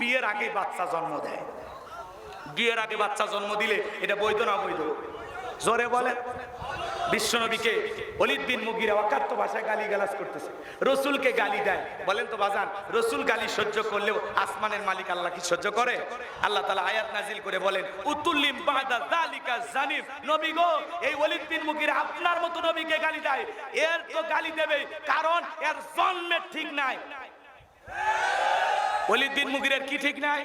বিয়ের আগে বাচ্চা জন্ম দেয়। বিয়ের আগে বাচ্চা জন্ম দিলে এটা বৈধ না বৈধ? জোরে বলেন। বিশ্বনবীকে ওলীদ বিন মুগীরা অকাট্য ভাষায় গালিগালাজ করতেছে, রসুলকে গালি দেয়। বলেন তো বাজান, রসুল গালি সহ্য করলেও আসমানের মালিক আল্লাহ কি সহ্য করে? আল্লাহ তাআলা আয়াত নাজিল করে বলেন, উতুল্লিম বাদা যালিকা জানিম। নবী গো, এই ওলীদ বিন মুগীরা আপনার মতো নবীকে গালি দেয়। এর তো গালি দেবে, কারণ এর জন্মের ঠিক নাই। ওলীদ বিন মুগীরার কি ঠিক নাই?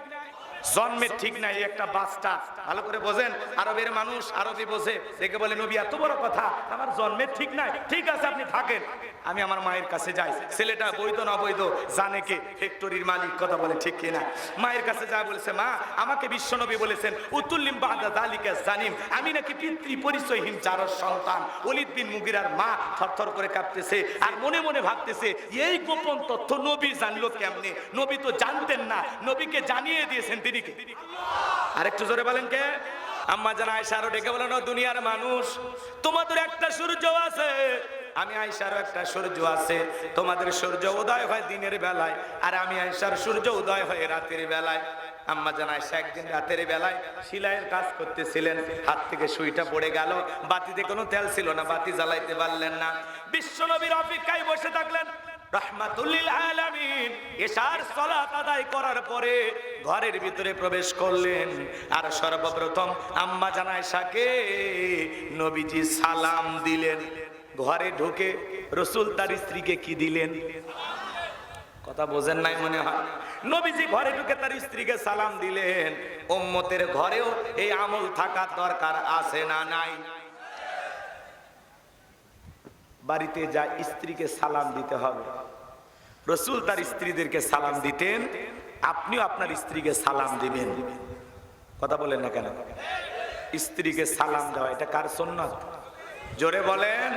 জন্মের ঠিক নাই। একটা বাচ্চা, ভালো করে বোঝেন, আরবের মানুষ আরবি বোঝে, দেখে বলে নবী এত বড় কথা, আমার জন্মের ঠিক নাই। ঠিক আছে আপনি থাকেন, আমি আমার মায়ের কাছে যাই। ছেলেটা বৈধ না বৈধ জানে কে? ফ্যাক্টরির মালিক। কথা বলে ঠিক কিনা? মায়ের কাছে যা বলেছে, মা আমাকে বিশ্বনবী বলেছেন উতুল্লিম বাদা যালিকা জানিম, আমি নাকি পিতৃ পরিচয়হীন জারজ সন্তান। ওলীদ বিন মুগীরার মা থরথর করে কাঁপতেছে আর মনে মনে ভাবতেছে, এই গোপন তথ্য নবী জানলো কেমনে? নবী তো জানতেন না, নবীকে জানিয়ে দিয়েছেন তিনি কে? আরেকটু জোরে বলেন কে? আম্মা জান আয়েশা আরো ডেকে বলেন, দুনিয়ার মানুষ, তোমাদের একটা সূর্য আছে, আমি আয়েশারও একটা সূর্য আছে। তোমাদের সূর্য উদয় হয় দিনের বেলায়, আর আমি আয়েশার সূর্য উদয় হয় রাতের বেলায়। আম্মা জান আয়েশা একদিন রাতের বেলায় সেলাইয়ের কাজ করতেছিলেন, হাত থেকে সুইটা পড়ে গেল, বাতিতে কোনো তেল ছিল না, বাতি জ্বালাইতে পারলেন না। বিশ্বনবীর অপেক্ষায় বসে থাকলেন রাহমাতুল লিল আলামিন। এশার সালাত আদায় করার পরে ঘরের ভিতরে প্রবেশ করলেন, আর সর্বপ্রথম আম্মা জান আয়েশাকে নবীজি সালাম দিলেন। ঘরে ঢুকে রাসূল তার স্ত্রীকে কি দিলেন? কথা বোঝেন নাই মনে হয়। নবীজি ঘরে ঢুকে তার স্ত্রীকে সালাম দিলেন। উম্মতের ঘরেও এই আমল থাকা দরকার আছে না নাই? বাড়িতে যা স্ত্রীকে সালাম দিতে হবে। রাসূল তার স্ত্রীদেরকে সালাম দিতেন, আপনিও আপনার স্ত্রীকে সালাম দিবেন। কথা বলেন না কেন? স্ত্রীকে সালাম দেওয়া এটা কার সুন্নাত? জোরে বলেন।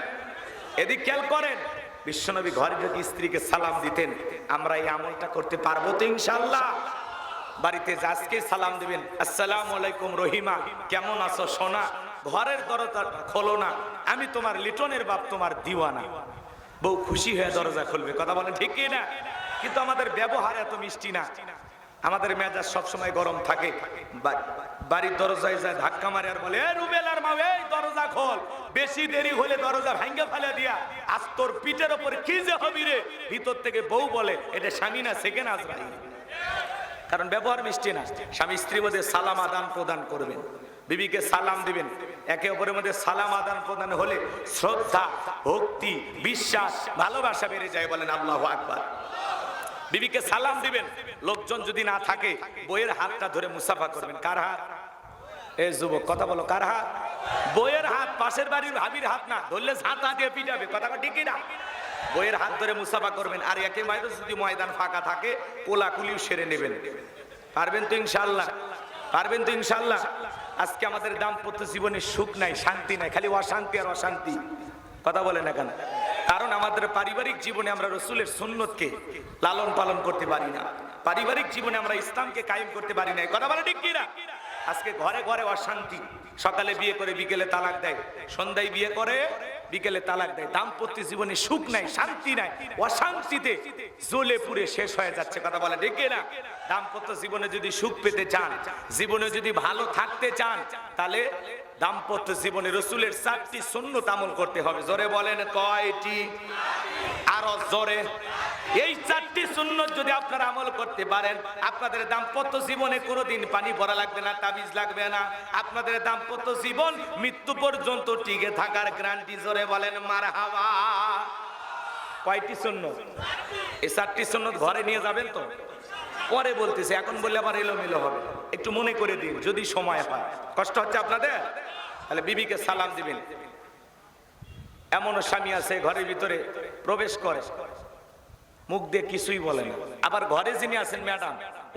এদিক খেয়াল করেন, বিশ্বনবী ঘরে ঢুকে স্ত্রীকে সালাম দিতেন। আমরা এই আমলটা করতে পারবো তো ইনশাআল্লাহ? বাড়িতে আজকে সালাম দিবেন, আসসালামু আলাইকুম রহিমা, কেমন আছো সোনা? ঘরের দরজা খোলো না, আমি তোমার লিটনের বাপ, তোমার দিওয়ানা। বউ খুশি হয়ে দরজা খুলবে। কথা বলেন ঠিক কি না? কিন্তু আমাদের ব্যবহার এত মিষ্টি না, আমাদের মেজাজ সবসময় গরম থাকে। বাড়ির দরজায় যায় ধাক্কা মারে আর বলে, রুবেলার মা এই দরজা খোল। বেশি দেরি হলে দরজা ভাঙ্গে ফেলে দিয়া, আজ তোর পিঠের ওপর কি যে হবি রে। ভিতর থেকে বউ বলে, এটা স্বামী না সেকেন্ড আজরাইল। কারণ ব্যবহার মিষ্টি না। স্বামী স্ত্রীর মধ্যে সালাম আদান প্রদান করবেন, বিবিকে সালাম দিবেন। একে অপরের মধ্যে সালাম আদান প্রদান হলে শ্রদ্ধা, ভক্তি, বিশ্বাস, ভালোবাসা বেড়ে যায়। বলেন আল্লাহু আকবার। বিবিকে সালাম দিবেন। লোকজন যদি না থাকে, বইয়ের হাতটা ধরে মুসাফা করবেন। কার হাত? এ যুবক কথা বলো, কার হাত? বইয়ের হাত, পাশের বাড়ির ভাবির হাত না, ধরলে ঝাঁটা দিয়ে পিটাবে। কথা ঠিক না? বইয়ের হাত ধরে মুসাফা করবেন। আর একে বাইরে যদি ময়দান ফাঁকা থাকে, কোলাকুলিও সেরে নেবেন। পারবেন তো ইনশাআল্লাহ? পারবেন তো ইনশাআল্লাহ? আজকে আমাদের দাম্পত্য জীবনে সুখ নাই, শান্তি নাই, খালি অশান্তি আর অশান্তি। কথা বলে না কেন? কারণ আমাদের পারিবারিক জীবনে আমরা রাসূলের সুন্নতকে লালন পালন করতে পারি না। পারিবারিক জীবনে আমরা ইসলামকে কায়েম করতে পারি না। কথা বলে ঠিক কি না? আজকে ঘরে ঘরে অশান্তি। সকালে বিয়ে করে বিকেলে তালাক দেয়, সন্ধ্যায় বিয়ে করে বিকেলে তালাক দেয়। দাম্পত্য জীবনে সুখ নাই, শান্তি নাই, অশান্তিতে জ্বলে পুড়ে শেষ হয়ে যাচ্ছে। কথা বলে ঠিক কি না? দাম্পত্য জীবনে যদি সুখ পেতে চান, জীবনে যদি ভালো থাকতে চান, তাহলে দাম্পত্য জীবনে রাসূলের 4টি সুন্নাত আমল করতে হবে। জোরে বলেন কয়টি? আরো জোরে। এই 4টি সুন্নাত যদি আপনারা আমল করতে পারেন, আপনাদের দাম্পত্য জীবনে কোনোদিন পানি ভরা লাগবে না, তাবিজ লাগবে না। আপনাদের দাম্পত্য জীবন মৃত্যু পর্যন্ত টিকে থাকার গ্যারান্টি। জোরে বলেন মারহাবা। কয়টি সুন্নাত? এই 4টি সুন্নাত ঘরে নিয়ে যাবেন তো? পরে বলতেছে, এখন বললে আবার এলোমেলো হবে। একটু মনে করে দিন যদি সময় হয়। কষ্ট হচ্ছে আপনাদের? তাহলে বিবিকে সালাম দিবেন। এমনও স্বামী আছে ঘরের ভিতরে প্রবেশ করে, মুখ দিয়ে কিছুই বলে না। আবার ঘরে যিনি আছেন ম্যাডাম,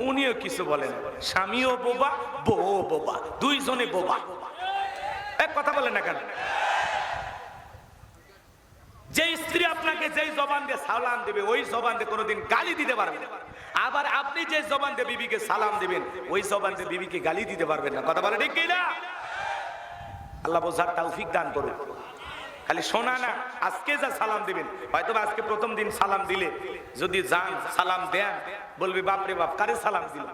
উনিও কিছু বলেন। স্বামীও বোবা, বউ বোবা, দুইজনে বোবা। এক কথা বলেন না কেন? যে স্ত্রী আপনাকে যেই জবান দিয়ে সালাম দিবে, ওই জবান দিয়ে কোনোদিন গালি দিতে পারবে না। আবার আপনি যে জবান দিয়ে বিবিকে সালাম দিবেন, ওই জবান দিয়ে বিবিকে গালি দিতে পারবেন না। কথা বলে ঠিক কি না? আল্লাহ বোঝার তৌফিক দান করুন। খালি শোনা না, আজকে যা সালাম দিবেন, হয়তো আজকে প্রথম দিন সালাম দিলে যদি যান সালাম দেন, বলবি বাপরে বাপ, কারে সালাম দিল?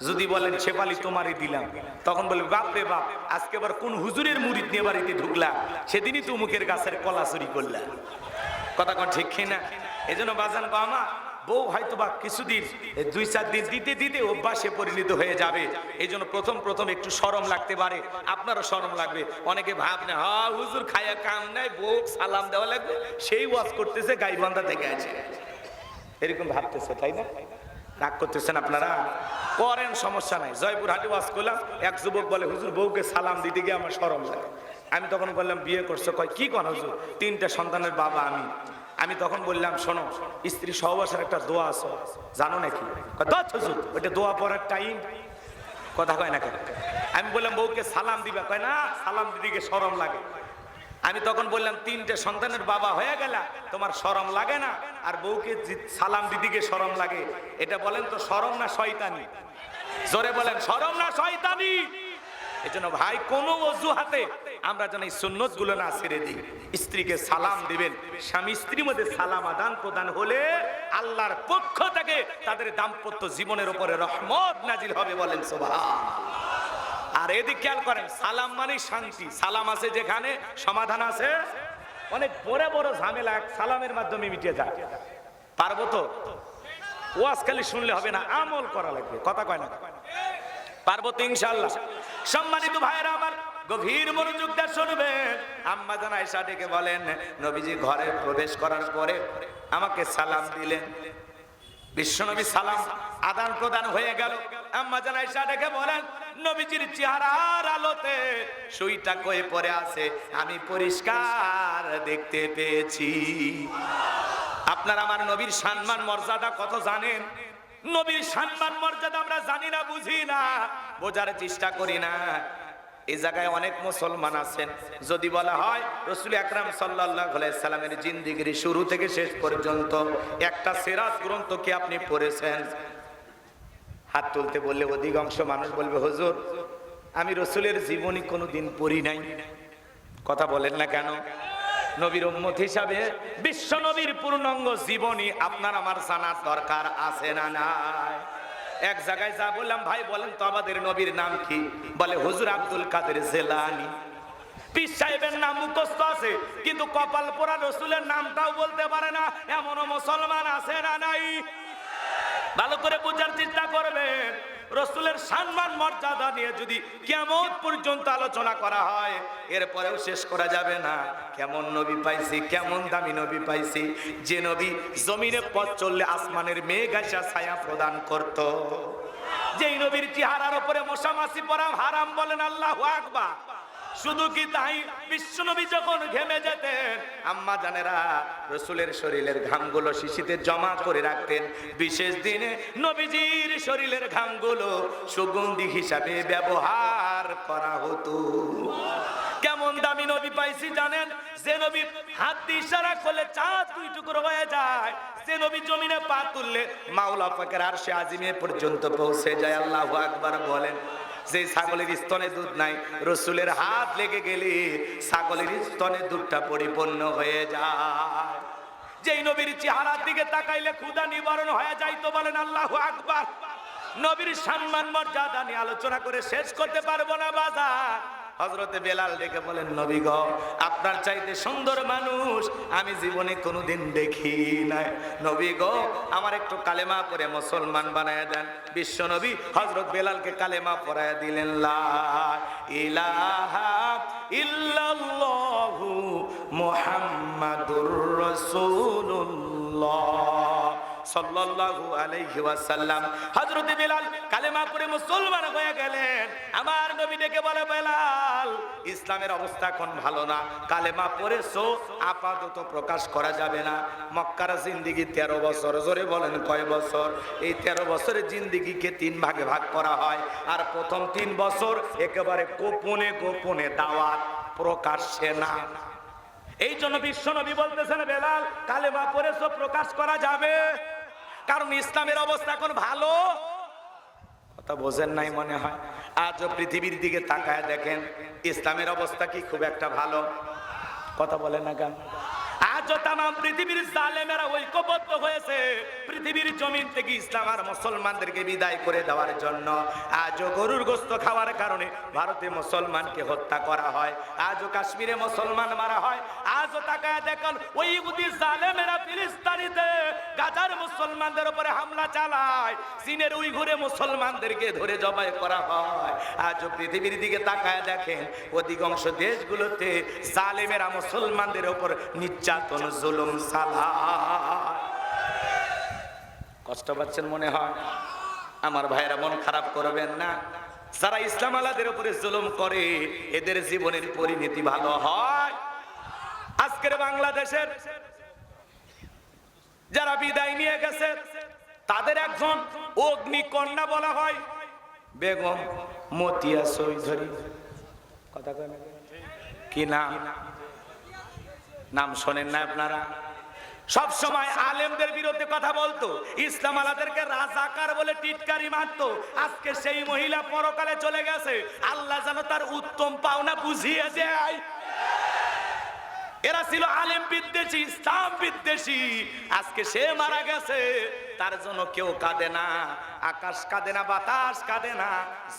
যদি বলেন শেফালি তোমারই দিলাম, তখন বলবে বাপ রে বাপ, আজকে আবার কোন হুজুরের মুরিদ নিয়ে বাড়িতে ঢুকলা, সেদিনই তো মুখের গাছের কলা চুরি করলা। কথা কন ঠিক কিনা? এই জন্য বাজান গো আমার, বউ হয়তো বা কিছুদিন 2-4 দিন দিতে দিতে অভ্যাসে পরিণত হয়ে যাবে। এই জন্য প্রথম প্রথম একটু শরম লাগতে পারে, আপনারও শরম লাগবে। অনেকে ভাবনে হ্যাঁ হুজুর খায়া কাম নাই, বউ সালাম দেওয়া লাগবে, সেই ওয়াজ করতেছে গাইবান্ধা থেকে আছে, এরকম ভাবতেছে, তাই না? রাগ করতেছেন আপনারা, করেন, সমস্যা নাই। জয়পুরহাটে ওয়াজ করলাম, এক যুবক বলে হুজুর বউকে সালাম দিতে গিয়ে আমার শরম লাগে। আমি তখন বললাম বিয়ে করছো? কয় কি কোন হুজুর, 3টা সন্তানের বাবা আমি তখন বললাম শোনো, স্ত্রী সহবাসের একটা দোয়া আছে, জানো নাকি? হুজুর ওইটা দোয়া পড়ার টাইম, কথা কয় না কেন? আমি বললাম বউকে সালাম দিবা, কয় না সালাম দিতে গিয়ে শরম লাগে। আমি তখন বললাম 3টে সন্তানের বাবা হয়ে গেলা, তোমার শরম লাগে না? আর বউকে সালাম দিতে গিয়ে শরম লাগে, এটা বলেন তো শরম না শয়তানি? জোরে বলেন, শরম না শয়তানি? এই জন্য ভাই কোনো অজুহাতে আমরা যেন এই সুন্নত গুলো না ছেড়ে দিই। স্ত্রীকে সালাম দিবেন, স্বামী স্ত্রীর মধ্যে সালাম আদান প্রদান হলে আল্লাহর পক্ষ থেকে তাদের দাম্পত্য জীবনের উপরে রহমত নাজিল হবে, বলেন সুবহানাল্লাহ। আর এদিকে খেয়াল করেন, সালাম মানে শান্তি। সালাম আছে যেখানে সমাধান আছে। অনেক বড় বড় ঝামেলা সালামের মাধ্যমে মিটে যায়। পারবো তো? ওয়াজ খালি শুনলে হবে না, আমল করা লাগবে, কথা কয় না? পারবো তো ইনশাআল্লাহ। সম্মানিত ভাইয়েরা আমার, গভীর মনোযোগ দিয়ে শুনবেন। আম্মা জান আয়েশা ডেকে বলেন, নবীজি ঘরে প্রবেশ করার পরে আমাকে সালাম দিলেন। বিশ্বনবী সালাম আদান প্রদান হয়ে গেল। আম্মা জান আয়েশা ডেকে বলেন, নবীজির চেহারার আলোতে সুইটা কয়ে পড়ে আছে, আমি পরিষ্কার দেখতে পেয়েছি। আপনার আমার নবীর সম্মান মর্যাদা কত জানেন? নবীর সম্মান মর্যাদা আমরা জানি না, বুঝি না, বোঝার চেষ্টা করি না। এই জায়গায় অনেক মুসলমান আছেন, যদি বলা হয় রাসূল আকরাম সাল্লাল্লাহু আলাইহি সাল্লামের জিন্দেগির শুরু থেকে শেষ পর্যন্ত একটা সিরাত গ্রন্থ কি আপনি পড়েছেন? হাত তুলতে বললে অধিকাংশ মানুষ বলবে হুজুর আমি রাসূলের জীবনী কোনোদিন পড়ি নাই। কথা বলেন না কেন? নবীর উম্মত হিসাবে বিশ্ব নবীর পূর্ণাঙ্গ জীবনী আপনার আমার জানার দরকার আছে না নাই? এক জায়গায় যা বললাম, ভাই বলেন তো আমাদের নবীর নাম কি? বলে হুজুর আব্দুল কাদের জিলানী। পীর সাহেবের নাম মুখস্থ আছে, কিন্তু কপাল পোড়া রাসূলের নামটাও বলতে পারে না, এমনও মুসলমান আছে না নাই? ভালো করে বোঝার চেষ্টা করবেন। রাসূলের সম্মান মর্যাদা নিয়ে যদি কিয়ামত পর্যন্ত আলোচনা করা হয়, এরপরেও শেষ করা যাবে না। কেমন নবী পাইছি, কেমন দামি নবী পাইছি, যে নবী জমিনে পথ চললে আসমানের মেঘ আইসা ছায়া প্রদান করত। যেই নবীর চেহারার উপরে মশা মাছি পড়া হারাম, বলেন আল্লাহু আকবার। শুধু কি তাই, বিশ্বনবী যখন ঘেমে যেতেন, আম্মা জানেরা রাসূলের শরীরের ঘামগুলো শিশিতে জমা করে রাখতেন। বিশেষ দিনে নবীজির শরীরের ঘামগুলো সুগন্ধি হিসাবে ব্যবহার করা হতো। কেমন দামি নবী পাইছি জানেন? যে নবী হাত দিয়ে ইশারা করলে চাঁদ 2 টুকরো হয়ে যায়, যে নবী জমিনে পা তুললে মাওলা পাকের আরশে আজিমে পর্যন্ত পৌঁছে যায়। আল্লাহু আকবার বলেন। যে ছাগলের স্তনে দুধ নাই, রাসূলের হাত লেগে গেলে ছাগলের স্তনে দুধটা পরিপূর্ণ হয়ে যায়। যেই নবীর চেহারার দিকে তাকাইলে ক্ষুধা নিবারণ হয়ে যায়, তো বলেন আল্লাহু আকবার। নবীর সম্মান মর্যাদা নিয়ে আলোচনা করে শেষ করতে পারবো না বাজার। হযরতে বেলাল ডেকে বলেন, নবী গো আপনার চাইতে সুন্দর মানুষ আমি জীবনে কোনোদিন দেখি নাই। নবী গো আমার একটু কালেমা পড়ে মুসলমান বানায় দেন। বিশ্ব নবী হযরত বেলালকে কালেমা পড়ায় দিলেন, লা ইলাহা ইল্লাল্লাহু মুহাম্মাদুর রাসূলুল্লাহ সাল্লাল্লাহু আলাইহি ওয়াসাল্লাম। হযরত বেলাল কালেমা পড়ে মুসলমান হয়ে গেলেন। আমার নবী ডেকে বলে, বেলাল ইসলামের অবস্থা এখন ভালো না, কালেমা পড়েছো আপাতত প্রকাশ করা যাবে না। মক্কার জিন্দেগি 13 বছর। জোরে বলেন কয় বছর? এই 13 বছরের জিন্দেগিকে 3 ভাগে ভাগ করা হয়। আর প্রথম 3 বছর একেবারে গোপনে গোপনে দাওয়াত, প্রকাশ্যে না। এই জন্য বিশ্ব নবী বলতেছেন, বেলাল কালেমা পড়েছো প্রকাশ করা যাবে, কারণ ইসলামের অবস্থা এখন ভালো। কথা বোঝেন নাই মনে হয়। আজও পৃথিবীর দিকে তাকায় দেখেন, ইসলামের অবস্থা কি খুব একটা ভালো? কথা বলেন না কেন? আজ আজও তাম পৃথিবীর জালেমেরা ঐক্যবদ্ধ হয়েছে পৃথিবীর জমিন থেকে ইসলাম আর মুসলমানদেরকে বিদায় করে দেওয়ার জন্য। আজও গরুর গোশত খাওয়ার কারণে ভারতে মুসলমানকে হত্যা করা হয়, আজও কাশ্মীরে মুসলমান মারা হয়। আজও তাকায় দেখুন ওই ইহুদি জালেমেরা ফিলিস্তিনিতে গাজার মুসলমানদের উপরে হামলা চালায়, চীনের উইঘুরে মুসলমানদেরকে ধরে জবাই করা হয়। আজও পৃথিবীর দিকে তাকায় দেখেন অধিকাংশ দেশগুলোতে জালেমেরা মুসলমানদের উপর নির্যাতন জুলুম চালায়। কষ্ট পাচ্ছেন মনে হয়? আমার ভাইরা মন খারাপ করবেন না। যারা ইসলাম আলাদের উপরে জুলুম করে এদের জীবনের পরিণতি ভালো হয়। আজকের বাংলাদেশের যারা বিদায় নিয়ে গেছে তাদের একজন অগ্নিকন্যা বলা হয় বেগম মতিয়া চৌধুরী। কথা কয় না? কি নাম? নাম শোনেন না আপনারা? সব সময় আলেমদের বিরুদ্ধে কথা বলতো, ইসলাম আলাদেরকে রাজাকার বলে টিটকারি মারতো। আজকে সেই মহিলা পরকালে চলে গেছে, আল্লাহ যেন তার উত্তম পাওনা বুঝিয়ে দেয়। এরা ছিল আলেম বিদ্বেষী, ইসলাম বিদ্বেষী। আজকে সে মারা গেছে, তার জন্য কেউ কাঁদে না, আকাশ কাঁদে না, বাতাস কাঁদে না,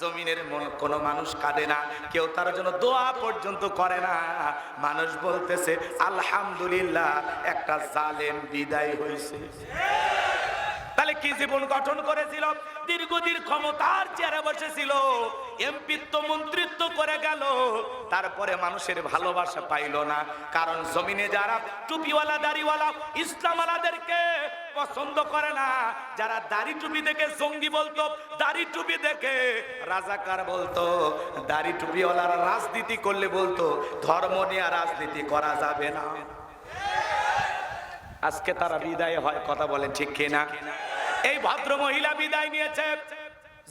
জমিনের কোনো মানুষ কাঁদে না, কেউ তার জন্য দোয়া পর্যন্ত করে না। মানুষ বলতেছে আলহামদুলিল্লাহ একটা জালেম বিদায় হয়েছে। তাহলে কি জীবন গঠন করেছিল? দীর্ঘদিন ক্ষমতার চেয়ারে বসেছিল, এমপিত্ব মন্ত্রিত্ব করে গেল, তারপরে মানুষের ভালোবাসা পাইল না। কারণ জমিনে যারা টুপিওয়ালা দাড়িওয়ালা ইসলাম আলাদেরকে পছন্দ করে না, যারা দাড়ি টুপি দেখে জঙ্গি বলতো, দাড়ি টুপি দেখে রাজাকার বলতো, দাড়ি টুপিওয়ালারা রাজনীতি করলে বলতো ধর্ম নিয়ে রাজনীতি করা যাবে না। আজকে তারা বিদায় হয়, কথা বলেন ঠিক কিনা? এই ভদ্র মহিলা বিদায় নিয়েছে,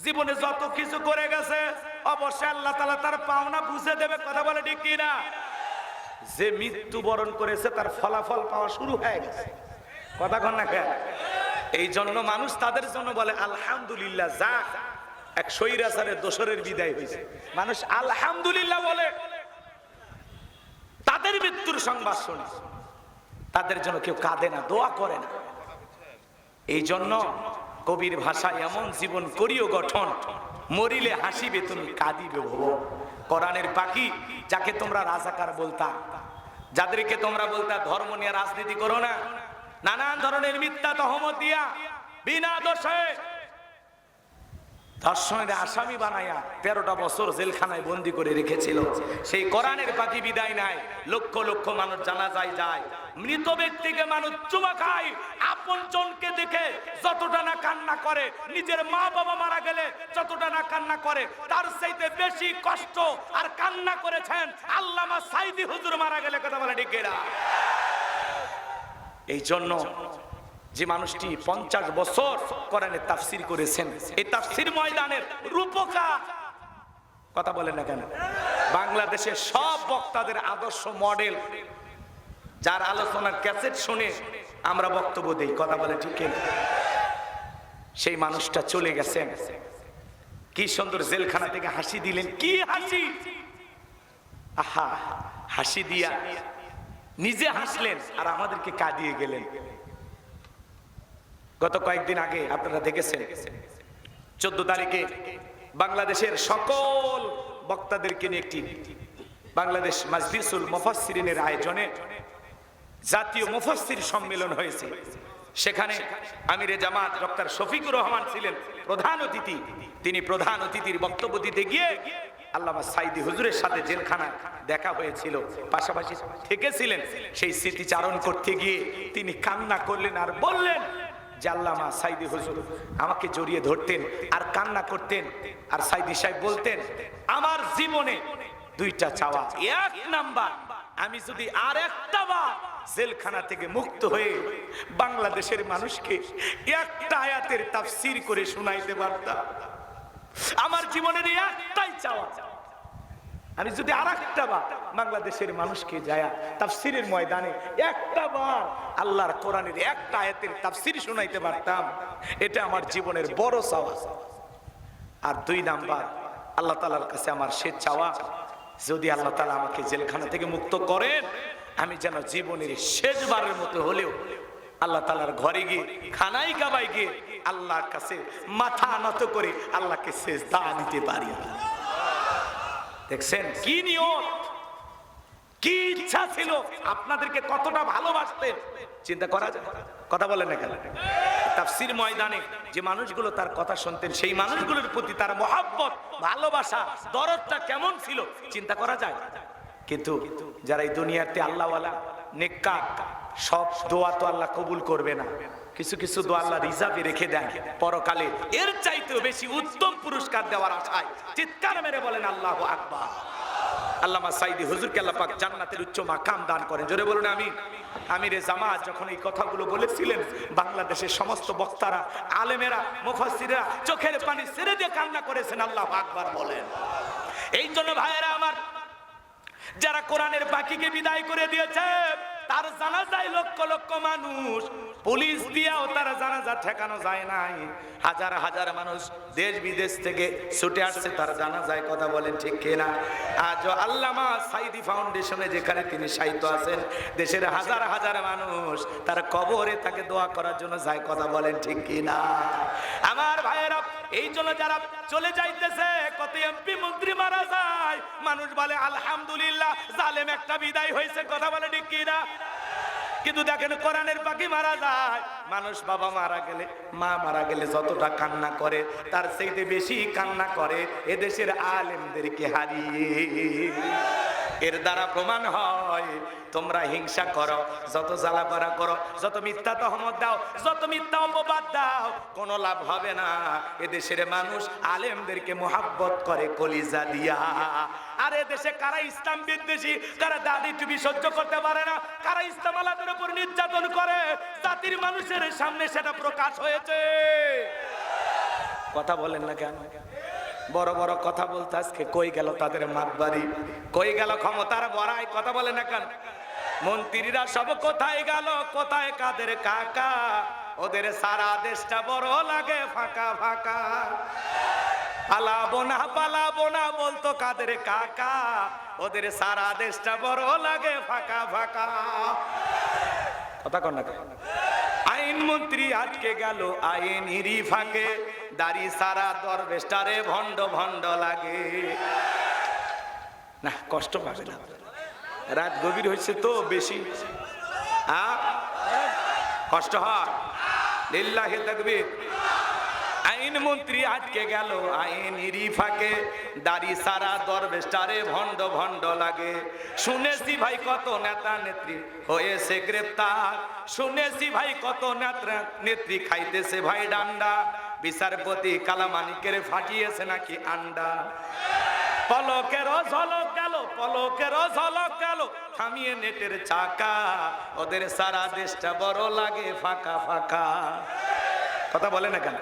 জীবনে যত কিছু করে গেছে অবশ্যই আল্লাহ তাআলা তার পাওনা বুঝে দেবে, কথা বলে ঠিক কিনা? যে মৃত্যুবরণ করেছে তার ফলাফল পাওয়া শুরু হয়ে গেছে, কথা কন না কেন? এই জন্য মানুষ তাদের জন্য বলে আলহামদুলিল্লাহ, যাক এক স্বৈরাচারের দোসরের বিদায় হয়েছে, মানুষ আলহামদুলিল্লাহ বলে। তাদের মৃত্যুর সংবাদ শুনে তাদের জন্য কেউ কাঁদে না, দোয়া করে না। এই জন্য কবির ভাষায় এমন জীবন করিও গঠন, মরিলে হাসিবে তুমি কাঁদিবে ভুবন। কোরআনের পাখি যাকে তোমরা রাজাকার বলতা, যাদেরকে তোমরা বলতা ধর্ম নিয়ে রাজনীতি করো না, নানান ধরনের মিথ্যা তহমত দিয়া বিনা দোষে ধর্ষণের আসামি বানায়া 13টা বছর জেলখানায় বন্দী করে রেখেছিল, সেই কোরআনের পাখি বিদায় নাই। লক্ষ লক্ষ মানুষ জানাজায় যায়, মৃত ব্যক্তিকে মানুষ চুমা খায়, আপন জনকে দেখে যতটা না কান্না করে, নিজের মা বাবা মারা গেলে যতটা না কান্না করে, তার চাইতে বেশি কষ্ট আর কান্না করেছেন আল্লামা সাইদি হুজুর মারা গেলে, কথা বলে ঠিক কিনা? এই জন্য যে মানুষটি 50 বছর কোরআনের তাফসীর করেছেন, এই তাফসীর ময়দানের রূপকার, কথা বলেন না কেন? বাংলাদেশের সব বক্তাদের আদর্শ মডেল, যার আলোচনার ক্যাসেট শুনে আমরা বক্তব্য দেই, কথা বলে ঠিক কিনা? সেই মানুষটা চলে গেছেন, কি সুন্দর জেলখানা থেকে হাসি দিলেন, কি হাসি! আহা, হাসি দিয়া নিজে হাসলেন আর আমাদেরকে কাঁদিয়ে গেলেন। গত কয়েকদিন আগে আপনারা দেখেছেন 14 তারিখে বাংলাদেশের সকল বক্তাদেরকে নিয়ে একটি বাংলাদেশ মাজলিসুল মুফাসসিরিনের আয়োজনে জাতীয় মুফাসসির সম্মেলন হয়েছে। সেখানে আমিরে জামাত ডক্টর শফিকুর রহমান ছিলেন প্রধান অতিথি। তিনি প্রধান অতিথির বক্তব্য দিতে গিয়ে আল্লামা সাইদি হুজুরের সাথে জেলখানা দেখা হয়েছিল, পাশাপাশি থেকেছিলেন। সেই স্মৃতিচারণ করতে গিয়ে তিনি কান্না করলেন আর বললেন যে আল্লামা সাইদি হুজুর আমাকে জড়িয়ে ধরতেন আর কান্না করতেন, আর সাইদি সাহেব বলতেন আমার জীবনে 2টা চাওয়া। এক নাম্বার, আমি যদি আর একটা বার জেলখানা থেকে মুক্ত হয়ে বাংলাদেশের মানুষকে একটা আয়াতের তাফসীর করে শোনাইতে পারতাম। আমার জীবনের একটাই চাওয়া, আমি যদি আর একটা বার বাংলাদেশের মানুষকে যায় তাফসীরের ময়দানে একটা বার আল্লাহর কোরআনের একটা আয়াতের তাফসীর শোনাইতে পারতাম, এটা আমার জীবনের বড় চাওয়া। আর 2 নাম্বার, আল্লাহ তাআলার কাছে আমার সে চাওয়া, যদি আল্লাহ তাআলা আমাকে জেলখানা থেকে মুক্ত করেন, আমি যেন জীবনের শেষবারের মতো হলেও আল্লাহ তাআলার ঘরে গিয়ে খানাই কাবায় গিয়ে আল্লাহর কাছে মাথা নত করে আল্লাহকে সেজদা দিতে পারি। দেখছেন কি নিয়ত, কি ইচ্ছা ছিল, আপনাদেরকে কতটা ভালোবাসতেন চিন্তা করা যায়? কথা বলেন না কেন? তাফসীর ময়দানে যে মানুষগুলো তার কথা শুনতেন সেই মানুষগুলোর প্রতি তার মহব্বত, ভালোবাসা, দরদটা কেমন ছিল চিন্তা করা যায়? কিন্তু যারা এই দুনিয়াতে আল্লাহওয়ালা, নেককার, সব দোয়া তো আল্লাহ কবুল করবে না। কিছু কিছু দোয়া আল্লাহ রিজার্ভে রেখে দেন পরকালে এর চাইতেও বেশি উত্তম পুরস্কার দেওয়ার আশায়। চিৎকার মেরে বলেন আল্লাহু আকবার। আল্লামা সাইদি হুজুরকে আল্লাহ পাক জান্নাতের উচ্চ মাকাম দান করেন। জোরে বলুন আমিন। আমিরে জামাত যখন এই কথাগুলো বলেছিলেন, বাংলাদেশের সমস্ত বক্তারা, আলেমেরা, মুফাসসিররা চোখের পানি ছেড়ে দিয়ে কান্না করেছেন। আল্লাহু আকবার বলেন। এই জন্য ভাইয়েরা আমার, যারা কোরআনের পাখিকে বিদায় করে দিয়েছে, তার জানাজায় লক্ষ লক্ষ মানুষ, পুলিশ দিয়েও তার জানাজা ঠেকানো যায় নাই। হাজার হাজার মানুষ দেশ বিদেশ থেকে ছুটে আসছে তার জানাজায়। কথা বলেন ঠিক কিনা? আজ আল্লামা সাইদি ফাউন্ডেশনে যেখানে তিনি শায়িত আছেন, দেশের হাজার হাজার মানুষ তার কবরে তাকে দোয়া করার জন্য যায়। কথা বলেন ঠিক কিনা? আমার ভাইয়েরা, এই জন্য যারা চলে যাইতেছে, কত এমপি মন্ত্রী মারা যায়, মানুষ বলে আলহামদুলিল্লাহ জালেম একটা বিদায় হয়েছে। কথা বলে ঠিক কিনা? কিন্তু দেখেন কোরআনের পাখি মারা যায়, মানুষ বাবা মারা গেলে, মা মারা গেলে যতটা কান্না করে তার চাইতে বেশি কান্না করে এদেশের আলেমদেরকে হারিয়ে। এর দ্বারা প্রমাণ হয় তোমরা হিংসা করো, যত জ্বালাপাড়া করো, যত মিথ্যা তহমত দাও, যত মিথ্যা অপবাদ দাও, কোনো লাভ হবে না। এদেশের মানুষ আলেমদেরকে মোহাব্বত করে কলিজা দিয়া। আর এদেশে কারা ইসলাম বিদ্বেষী, কারা দাড়ি টুপি সহ্য করতে পারে না, কারা ইসলাম আলাদের উপর নির্যাতন করে, জাতির মানুষের সামনে সেটা প্রকাশ হয়েছে। কথা বলেন না কেন? বড় বড় কথা বলতে আজকে কই গেল তাদের মাতবাড়ি, কই গেল ক্ষমতার বড়াই? কথা বলে না কেন? মন্ত্রীরা সব কোথায় গেল, কোথায় কাদের কাকা? ওদের সারা দেশটা বড় লাগে ফাঁকা ফাঁকা। পালাবো না বলতো কাদের কাকা, ওদের সারা দেশটা বড় লাগে ফাঁকা ফাঁকা। কথা কন না কেন? আইন মন্ত্রী আটকে গেল আইনেরই ফাঁকে, দাড়ি সারা দরবেশটারে ভণ্ড ভণ্ড লাগে। না, কষ্ট পাবে না, রাত গভীর হয়েছে তো বেশি, কষ্ট হয়। লিল্লাহি তাকবীর। আইন মন্ত্রী আটকে গেল আইনেরই ফাঁকে, দাড়ি সারা দরবেশটারে ভণ্ড ভণ্ড লাগে। শুনেছি ভাই কত নেতা নেত্রী হয়েছে গ্রেপ্তার, শুনেছি ভাই কত নেতা নেত্রী খাইতেছে ভাই ডান্ডা, বিচারপতি কালামানিকের ফাটিয়েছে নাকি আন্ডা। পলকেরও ঝলক গেল, পলকেরও ঝলক গেল, থামিয়ে নেটের চাকা, ওদের সারা দেশটা বড় লাগে ফাঁকা ফাঁকা। কথা বলে না কেন?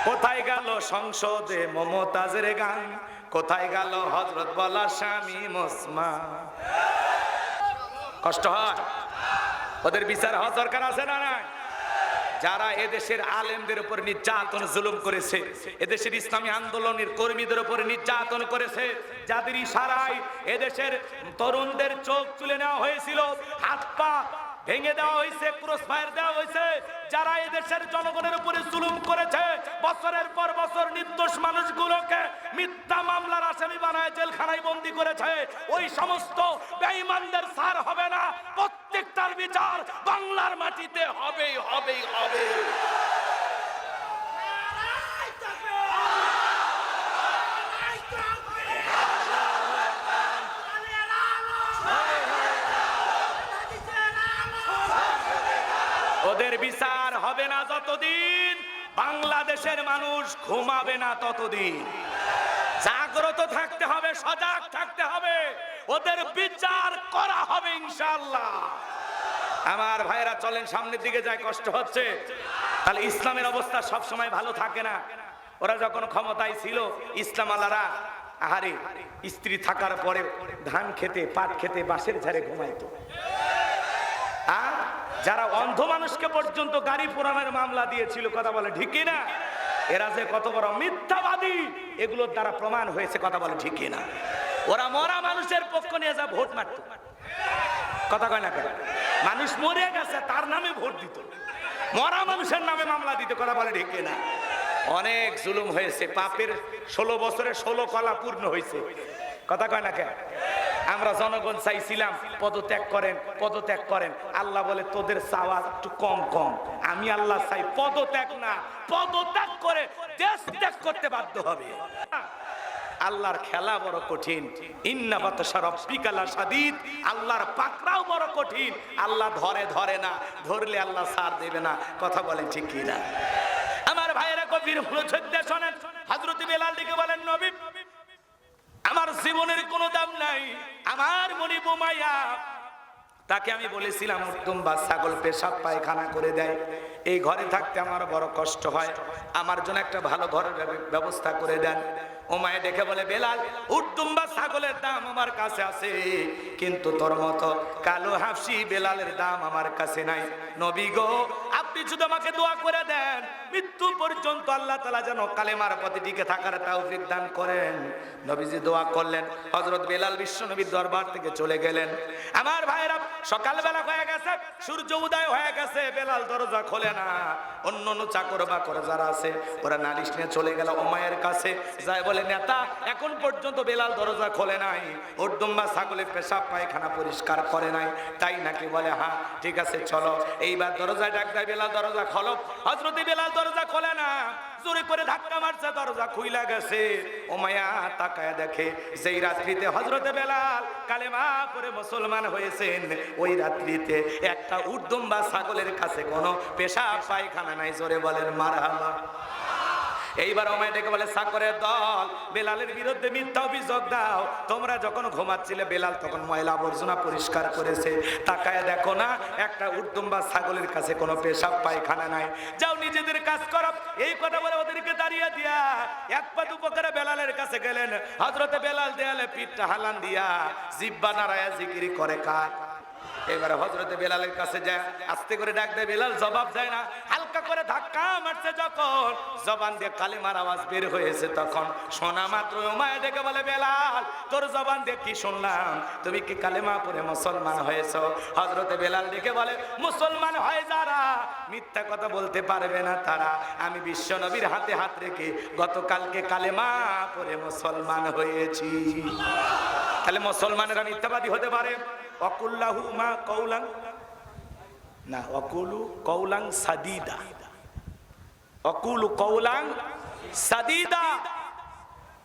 কোথায় গেল সংসদে মমতাজের গান, কোথায় গেল হযরত বলা স্বামী মোসমা? কষ্ট হয়। ওদের বিচার হওয়া দরকার আছে না নাই? যারা এদেশের আলেমদের উপর নির্যাতন জুলুম করেছে, এদেশের ইসলামী আন্দোলনের কর্মীদের উপর নির্যাতন করেছে, যাদের ইশারায় এদেশের তরুণদের চোখ তুলে নেওয়া হয়েছিল, হাত পা ভেঙে দেওয়া হয়েছে, ক্রস ফায়ার দেওয়া হয়েছে, যারা এদেশের জনগণের উপরে জুলুম করেছে, বছরের পর বছর নির্দোষ মানুষগুলোকে মিথ্যা মামলার আসামি বানায় জেলখানায় বন্দী করেছে, ওই সমস্ত বেঈমানদের ছাড় হবে না। প্রত্যেকটার বিচার বাংলার মাটিতে হবেই হবেই হবে। ওদের বিচার হবে না যতদিন বাংলাদেশের মানুষ ঘুমাবে না ততদিন। জাগ্রত থাকতে হবে, সজাগ থাকতে হবে, ওদের বিচার করা হবে ইনশাআল্লাহ। আমার ভাইরা চলেন সামনের দিকে যায়, কষ্ট হচ্ছে। তাহলে ইসলামের অবস্থা সব সময় ভালো থাকে না। ওরা যখন ক্ষমতায় ছিল ইসলাম আলারা আহারে স্ত্রী থাকার পরে ধান খেতে, পাট খেতে বাঁশের ঝাড়ে ঘুমাইতো। আর যারা অন্ধ মানুষকে পর্যন্ত গাড়ি পোড়ানোর মামলা দিয়েছিল, কথা বলে ঠিক না? এরা যে কত বড় মিথ্যাবাদী এগুলোর দ্বারা প্রমাণ হয়েছে। কথা বলে ঠিক না? ওরা মরা মানুষের পক্ষ নিয়ে যা ভোট মারত। কথা কয় না কেন? মানুষ মরে গেছে তার নামে ভোট দিত, মরা মানুষের নামে মামলা দিতে, কথা বলে ঠিক না? অনেক জুলুম হয়েছে, পাপের 16 বছরে 16 কলা পূর্ণ হয়েছে, কথা কয় না কেন? আমরা জনগণ চাইছিলাম পদত্যাগ করেন, পদত্যাগ করেন। আল্লাহ বলে তোদের চাওয়া একটু কম কম, আমি আল্লাহ চাই পদত্যাগ না, পদত্যাগ করে দেশ ত্যাগ করতে বাধ্য হবে। আল্লাহর খেলা বড় কঠিন, ইন্না বাতশা রাব্বিকা লাশাদীদ, আল্লাহর পাকড়াও বড় কঠিন। আল্লাহ ধরে ধরে না, ধরলে আল্লাহ ছাড় দেবে না, কথা বলেন ঠিক কি না? আমার ভাইয়েরা কবির মুজদ্দে শোনেন, হযরত বেলাল ডেকে বলেন, নবী আমার জীবনের কোনো দাম নাই, আমার মনি বোমাইয়া, তাকে আমি বলেছিলাম উত্তম বা ছাগল পেশাব পায়খানা করে দেয়, এই ঘরে থাকতে আমার বড় কষ্ট হয়, আমার জন্য একটা ভালো ঘরের ব্যবস্থা করে দেন। উমাইয়া দেখে বলে, বেলাল উত্তম বা ছাগলের দাম আমার কাছে আছে, কিন্তু তোর মতো কালো হাফসি বেলালের দাম আমার কাছে নাই। নবী গো, আপনি শুধু আমাকে দোয়া করে দেন, মৃত্যু পর্যন্ত আল্লাহ তাআলা যেন কালেমার পথে টিকে থাকার তৌফিক দান করেন। নবীজি দোয়া করলেন, হযরত বেলাল বিশ্ব নবীর দরবার থেকে চলে গেলেন। আমার ভাইরা, সকালবেলা হয়ে গেছে, সূর্য উদয় হয়ে গেছে, বেলাল দরজা খোলে না। অন্য অন্য চাকর বাকর যারা আছে ওরা নালিশ নিয়ে চলে গেল উমাইয়ার কাছে, যায় বলে, নেতা এখন পর্যন্ত বেলাল দরজা খোলে নাই, ওর দুম্বা ছাগলে পেশাব পায়খানা পরিষ্কার করে নাই, তাই নাকি? বলে হ্যাঁ, ঠিক আছে চলো। এইবার দরজায় ডাক দেয়, বেলাল দরজা খোলো। হযরত বেলাল দরজা খোলে না, জোরে করে ধাক্কা মারছে, দরজা খুইলা গেছে। উমাইয়া তাকায় দেখে, যেই রাত্রিতে হযরত বেলাল কালেমা পড়ে মুসলমান হয়েছেন, ওই রাত্রিতে একটা উর্দুম্বা ছাগলের কাছে কোনো পেশাব পায়খানা নাই। জোরে বলেন মারহাবা। এইবার উমাইয়া ডেকে বলে, চাকরের দল, বেলালের বিরুদ্ধে মিথ্যা অভিযোগ দাও, তোমরা যখন ঘুমাচ্ছিলে বেলাল তখন ময়লা আবর্জনা পরিষ্কার করেছে, তাকায় দেখো না একটা উর্দুম্বা ছাগলের কাছে কোনো পেশাব পায়খানা নাই, যাও নিজেদের কাজ করো। এই কথা বলে ওদেরকে দাঁড়িয়ে দিয়া এক পা দুপা করে বেলালের কাছে গেলেন। হযরতে বেলাল দেয়ালে পিঠটা হালান দিয়া জিহ্বা নাড়ায়া জিকির করে কার। এবারে হযরতে বেলালের কাছে যায়, আস্তে করে ডাক দেয়, বেলাল জবাব দেয় না, হালকা করে ধাক্কা মারছে, যখন জবান দিয়ে কালেমার আওয়াজ বের হয়েছে, তখন শোনা মাত্র উমাইয়া ডেকে বলে, বেলাল তোর জবান দিয়ে কি শুনলাম, তুমি কি কালেমা পড়ে মুসলমান হয়েছো? হযরতে বেলাল ডেকে বলে, মুসলমান হয় যারা মিথ্যা কথা বলতে পারবে না তারা, আমি বিশ্ব নবীর হাতে হাত রেখে গতকালকে কালেমা পড়ে মুসলমান হয়েছি। তাহলে মুসলমানেরা মিথ্যাবাদী হতে পারে? অকুল্লাহু মা কৌলাং না, অকুলু কৌলাং সাদিদা, অকুলু কৌলাং সাদিদা।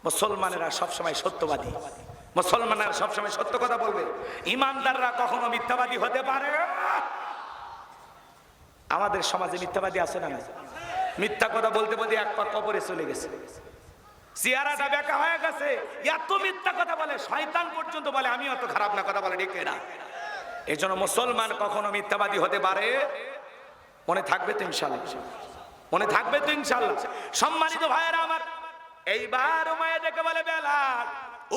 মুসলমানেরা সবসময় সত্যবাদী, মুসলমানেরা সবসময় সত্য কথা বলবে, ইমানদাররা কখনো মিথ্যাবাদী হতে পারে? আমাদের সমাজে মিথ্যাবাদী আছে না? মিথ্যা কথা বলতে বলতে এক পা কবরে চলে গেছে, চেহারাটা বেঁকা হয়ে গেছে, এত মিথ্যা কথা বলে, শয়তান পর্যন্ত বলে আমি অত খারাপ না, কথা বলে ঠিক না? এই জন্য মুসলমান কখনো মিথ্যাবাদী হতে পারে? মনে থাকবে তো ইনশাআল্লাহ, মনে থাকবে তো ইনশাআল্লাহ। সম্মানিত ভাইয়েরা আমার, এইবার উমাইয়া ডেকে বলে, বেলাল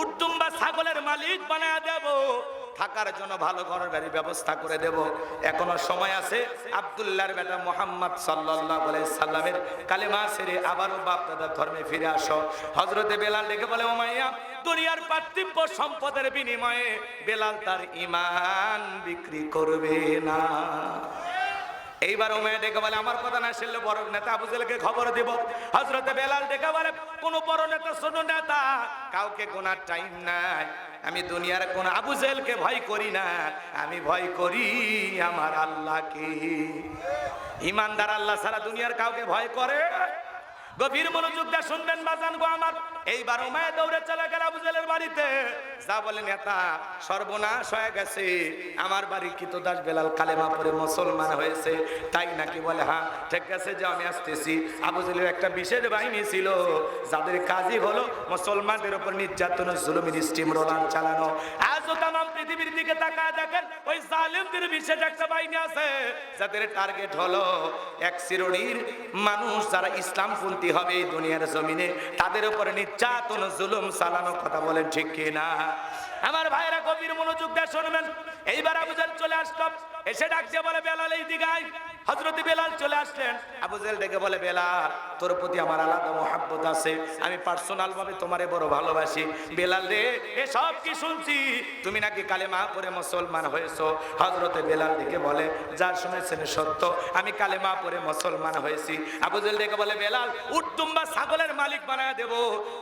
উর্দুম্বা ছাগলের মালিক বানায় দেব, থাকার জন্য ভালো ঘরের বাড়ির ব্যবস্থা করে দেব, এখনো সময় আছে। আব্দুল্লাহর বেটা মুহাম্মদ সাল্লাল্লাহু আলাইহি সাল্লামের কালেমা ছেড়ে আবারও বাপ দাদার ধর্মে ফিরে আসো। হযরতে বেলাল ডেকে বলে, উমাইয়া দুনিয়ার পার্থিব সম্পদের বিনিময়ে বেলাল তার ঈমান বিক্রি করবে না। এইবার উমাইয়া ডেকে বলে, আমার কথা না শুনলে বড় নেতা আবু জেহেলকে খবর দেব। হযরতে বেলাল ডেকে বলে, কোন বড় নেতা ছোট নেতা কাউকে গোনার টাইম নাই, আমি দুনিয়ার কোন আবু জেহেলকে ভয় করি না, আমি ভয় করি আমার আল্লাহকে। ইমানদার আল্লাহ ছাড়া দুনিয়ার কাউকে ভয় করে? গভীর মনোযোগ দিয়ে শুনবেন বাজান গো আমার। এইবার উমাইয়া দৌড়ে চলে গেল আবু জেহেলের বাড়িতে, যা বলে, নেতা সর্বনাশ হয়ে গেছে, আমার বাড়ির কৃতদাস বেলাল কালেমা পড়ে মুসলমান হয়েছে, তাই নাকি? বলে হ্যাঁ, ঠিক আছে যাও আমি আসতেছি। আবু জেহেলের একটা বিশেষ বাহিনী ছিল, যাদের কাজই হলো মুসলমানদের উপর নির্যাতন জুলুমের স্টিম রোলার চালানো। আজও তাম পৃথিবীর দিকে তাকায় দেখেন, ওই জালেমদের বিশেষ একটা বাহিনী আছে, যাদের টার্গেট হলো এক শ্রেণীর মানুষ যারা ইসলামপন্থী হবে এই দুনিয়ার জমিনে, তাদের উপরে নির্যাতন জুলুম চালানো, কথা বলেন ঠিক কিনা? আমার ভাইরা গভীর মনোযোগ দিয়ে শুনবেন। এইবার আবু জেহেল চলে আসলো, এসে ডাকছে, বলে, বেলাল এই দিকে আয়। হযরত বেলাল চলে আসলেন। আবু জেহেল ডেকে বলে, বেলাল তোর প্রতি আমার আলাদা মহব্বত আছে, আমি পার্সোনাল ভাবে তোমারে বড় ভালোবাসি। বেলাল রে, এসব কি শুনছি, তুমি নাকি কালেমা পড়ে মুসলমান হয়েছো? হযরত বেলাল ডেকে বলে, যা শুনেছেন সত্য, আমি কালেমা পড়ে মুসলমান হয়েছি। আবু জেহেল ডেকে বলে, বেলাল উট দুম্বা ছাগলের মালিক বানায় দেব,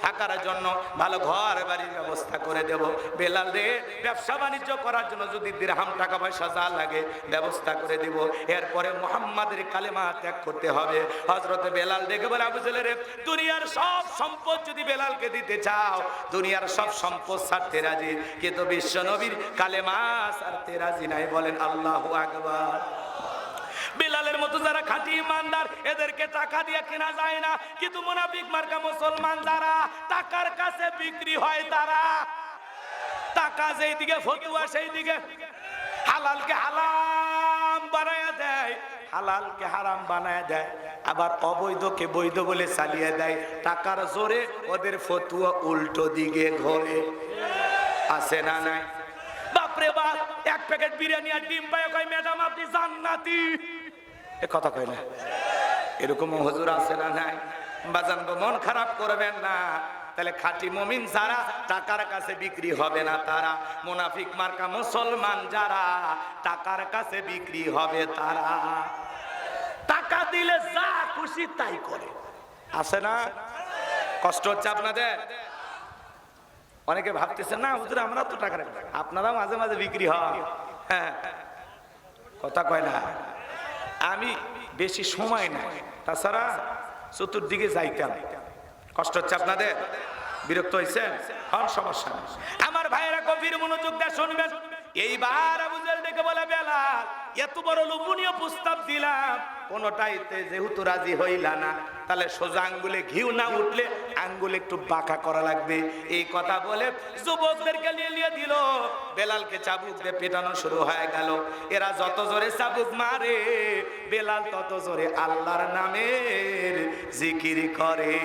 থাকার জন্য ভালো ঘর বাড়ির ব্যবস্থা করে দেব। বেলাল রে, ব্যবসা বাণিজ্য করার জন্য যদি দিরহাম টাকা পয়সা যা লাগে ব্যবস্থা করে দিব, এরপরে মুহাম্মাদের কালেমা ত্যাগ করতে হবে। হযরত বেলাল দেখে বলে, আবু জেহেল রে, দুনিয়ার সব সম্পদ যদি বেলালকে দিতে চাও, দুনিয়ার সব সম্পদ ছাড়তে রাজি, কিন্তু বিশ্ব নবীর কালেমা ছাড়তে রাজি নাই। বলেন আল্লাহু আকবার। বেলালের মতো যারা খাঁটি ইমানদার, এদেরকে টাকা দিয়ে কেনা যায় না, কিন্তু মুনাফিক মার্কা মুসলমান যারা টাকার কাছে বিক্রি হয়, তারা টাকা যেই দিকে ফতুয়া সেই দিকে হালালকে হারাম বানায় দেয়, হালালকে হারাম বানায় দেয়, আবার অবৈধকে বৈধ বলে চালিয়ে দেয়। টাকার জোরে ওদের ফতুয়া উল্টো দিকে ঘোরে। আছে না নাই? বাপরে বাপ, এক প্যাকেট বিরিয়ানি আর ডিম পায়, কয় ম্যাডাম আপনি জান্নাতি। এ কথা কয় না? এরকম হুজুর আছে না নাই? বাজান গো, মন খারাপ করবেন না। তাহলে খাঁটি মুমিন যারা টাকার কাছে বিক্রি হবে না, তারা মুনাফিক মার্কা মুসলমান যারা টাকার কাছে বিক্রি হবে, তারা টাকা দিলে যা খুশি তাই করে। আছে না? কষ্ট হচ্ছে আপনাদের? অনেকে ভাবতেছেন না হুজুর আমরা তো টাকা রাখি, আপনারাও মাঝে মাঝে বিক্রি হয়। হ্যাঁ, কথা কয় না? আমি বেশি সময় নাই, তাছাড়া চতুর্দিকে যাইতাম। কষ্ট হচ্ছে আপনাদের? বিরক্ত হয়েছেন? হন, সমস্যা নেই। আমার ভাইয়েরা গভীর মনোযোগ দিয়ে শুনবেন। এইবার আবু জেহেল ডেকে বলে, বেলাল এত বড় লোভনীয় প্রস্তাব দিলাম, কোনটাইতে যেহেতু রাজি হইলা না, তাহলে সোজা আঙ্গুলে ঘিউ না উঠলে আঙ্গুলে একটু বাঁকা করা লাগবে। এই কথা বলে যুবকদেরকে নিয়ে দিল। বেলালকে চাবুক দিয়ে পেটানো শুরু হয়ে গেল। এরা যত জোরে চাবুক মারে, বেলাল তত জোরে আল্লাহর নামের জিকির করে।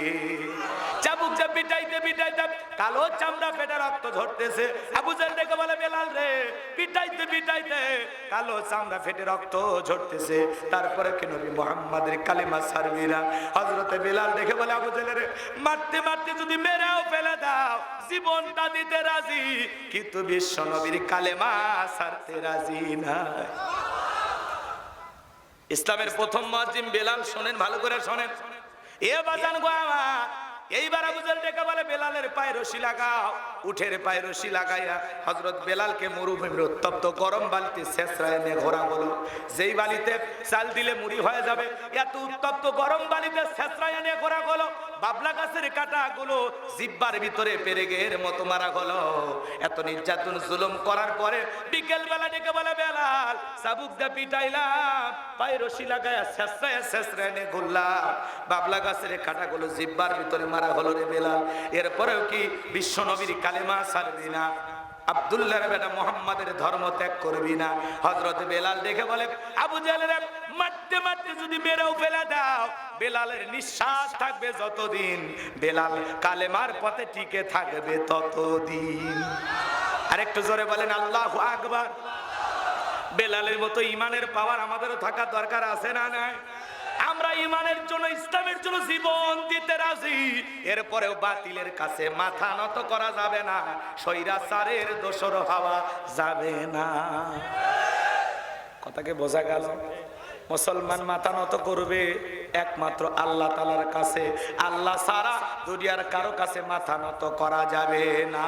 চাবুক যে পিটাইতে পিটাইতে কালো চামড়া ফেটে রক্ত ঝরতেছে। আবু জেহেল ডেকে বলে, বেলাল রে, পিটাইতে পিটাইতে কালো চামড়া ফেটে রক্ত ঝরতেছে, তারপরে কি নবী মুহাম্মাদের কালেমা ছাড়বি না? হযরতে বেলাল দেখে বলে, আবু জেহেল রে, মারতে মারতে যদি মেরেও ফেলে দাও, জীবনটা দিতে রাজি, কিন্তু বিশ্ব নবীর কালেমা ছাড়তে রাজি না। ইসলামের প্রথম মুয়াজ্জিন বেলাল। শোনেন, ভালো করে শোনেন। এ বাজান গো আমার, এইবার আবু জেহেল ডেকে বলে, বেলালের পায়ে রশি লাগাও। উঠের পায়ে রশি লাগাইয়া হযরত বেলালকে মরুভূমির উত্তপ্ত গরম বালিতে ছেঁচড়ায় নিয়ে ঘোরা হলো। যেই বালিতে চাল দিলে মুড়ি হয়ে যাবে, এত উত্তপ্ত গরম বালিতে ছেঁচড়ায় নিয়ে ঘোরা হলো। বাবলা গাছের কাঁটাগুলো জিহ্বার ভিতরে পেরেকের মতো মারা হলো। এত নির্যাতন জুলুম করার পরে বিকেল বেলা ডেকে বলে, বেলাল চাবুক দিয়ে পিটাইলাম, পায়ে রশি লাগাইয়া ছেঁচড়ায় নিয়ে ঘুরলাম, বাবলা গাছের কাঁটাগুলো জিহ্বার ভিতরে মারা হলো রে বেলাল। এরপরেও কি বিশ্ব নবীর কালেমা ছাড়বি না? আব্দুল্লাহর বেটা মুহাম্মাদের ধর্ম ত্যাগ করবি না? হযরত বেলাল দেখে বলে, আবু জেহেল মারতে মারতে যদি মেরেও ফেলে দাও, বেলালের নিঃশ্বাস থাকবে যতদিন, বেলাল কালেমার পথে টিকে থাকবে ততদিন। আরেকটু জোরে বলেন আল্লাহু আকবার। বেলালের মতো ইমানের পাওয়ার আমাদেরও থাকা দরকার, আছে না নাই? আমরা ইমানের জন্য, ইসলামের জন্য জীবন দিতে রাজি, এরপরেও বাতিলের কাছে মাথা নত করা যাবে না, স্বৈরাচারের দোসর হওয়া যাবে না। কথাকে বোঝা গেল? মুসলমান মাথা নত করবে একমাত্র আল্লাহ তাআলার কাছে। আল্লাহ ছাড়া দুনিয়ার কারো কাছে মাথা নত করা যাবে না।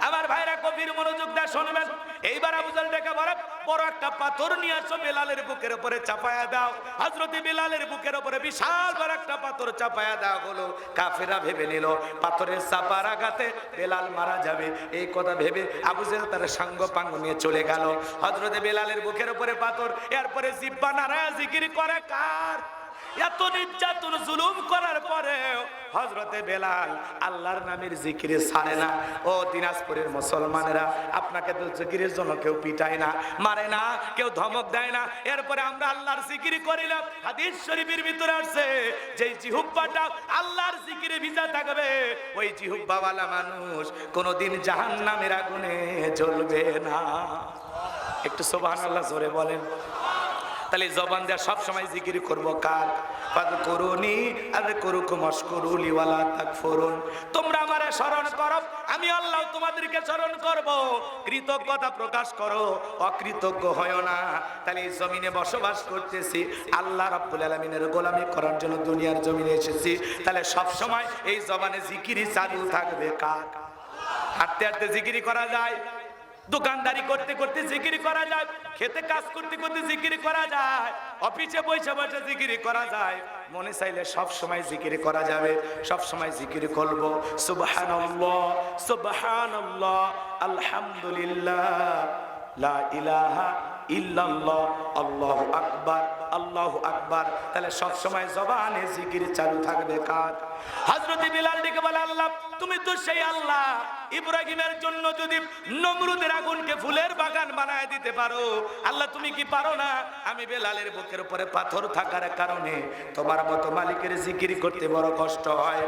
আমার ভাইরা গভীর মনোযোগ দিয়ে শুনবেন। এইবার আবু জেহেল ডেকে বলে, বড় একটা পাথর নিয়ে আসো, বেলালের বুকের উপরে চাপায়া দাও। হযরত বেলালের বুকের উপরে বিশাল বড় একটা পাথর চাপায়া দেওয়া হলো। কাফেররা ভেবে নিল পাথরের চাপার আঘাতে বেলাল মারা যাবে। এই কথা ভেবে আবু জেহেল তার সাঙ্গ পাঙ্গ নিয়ে চলে গেল। হযরত বেলালের বুকের উপরে পাথর, এরপরে জিহ্বা নাড়ায়া জিকির করে কার? এত নির্যাতন জুলুম করার পরে হযরতে বেলাল আল্লাহর নামের জিকিরে ছাড়ে না। ও দিনাজপুরের মুসলমানেরা, আপনাকে তো জিকিরের জন্য কেউ পিটায় না, মারে না, কেউ ধমক দেয় না, এরপরে আমরা আল্লাহর জিকির করিলাম। হাদিস শরীফের ভিতরে আছে, যেই জিহ্বাটা আল্লাহর জিকিরে ভিজা থাকবে, ওই জিহ্বাওয়ালা মানুষ কোনোদিন জাহান্নামের আগুনে জ্বলবে না। একটু সুবহানাল্লাহ জোরে বলেন। তাহলে জবান দিয়ে সব সময় জিকির করব কার? ফাযকুরুনি আযকুরুকুম ওয়াশকুরুলি ওয়ালা তাকফুরুন। তোমরা আমারে স্মরণ করো, আমি আল্লাহ তোমাদেরকে স্মরণ করব। কৃতজ্ঞতা প্রকাশ করো, অকৃতজ্ঞ হয় না। তাহলে এই জমিনে বসবাস করতেছি, আল্লাহ রাব্বুল আলামিনের গোলামি করার জন্য দুনিয়ার জমিনে এসেছি। তাহলে সব সময় এই জবানে জিকিরই চালু থাকবে কার? হাঁটতে হাঁটতে জিকিরি করা যায়, দোকানদারি করতে করতে জিকির করা যায়, খেতে কাজ করতে করতে জিকির করা যায়, অফিসে বসে বসে জিকির করা যায়। মনে চাইলে সব সময় জিকির করা যাবে, সব সময় জিকির করব। সুবহানাল্লাহ সুবহানাল্লাহ আলহামদুলিল্লাহ লা ইলাহা ইল্লাল্লাহ আল্লাহু আকবার আল্লাহু আকবার। তাহলে সব সময় জবানে জিকির চালু থাকবে কার? হযরত বিলাল ডেকে বলে, আল্লাহ তুমি তো সেই আল্লাহ, ইব্রাহিমের জন্য যদি নমরুদের আগুনকে ফুলের বাগান বানায় দিতে পারো, আল্লাহ তুমি কি পারো না? আমি বেলালের বুকের উপরে পাথর থাকার কারণে তোমার মতো মালিকের জিকির করতে বড় কষ্ট হয়।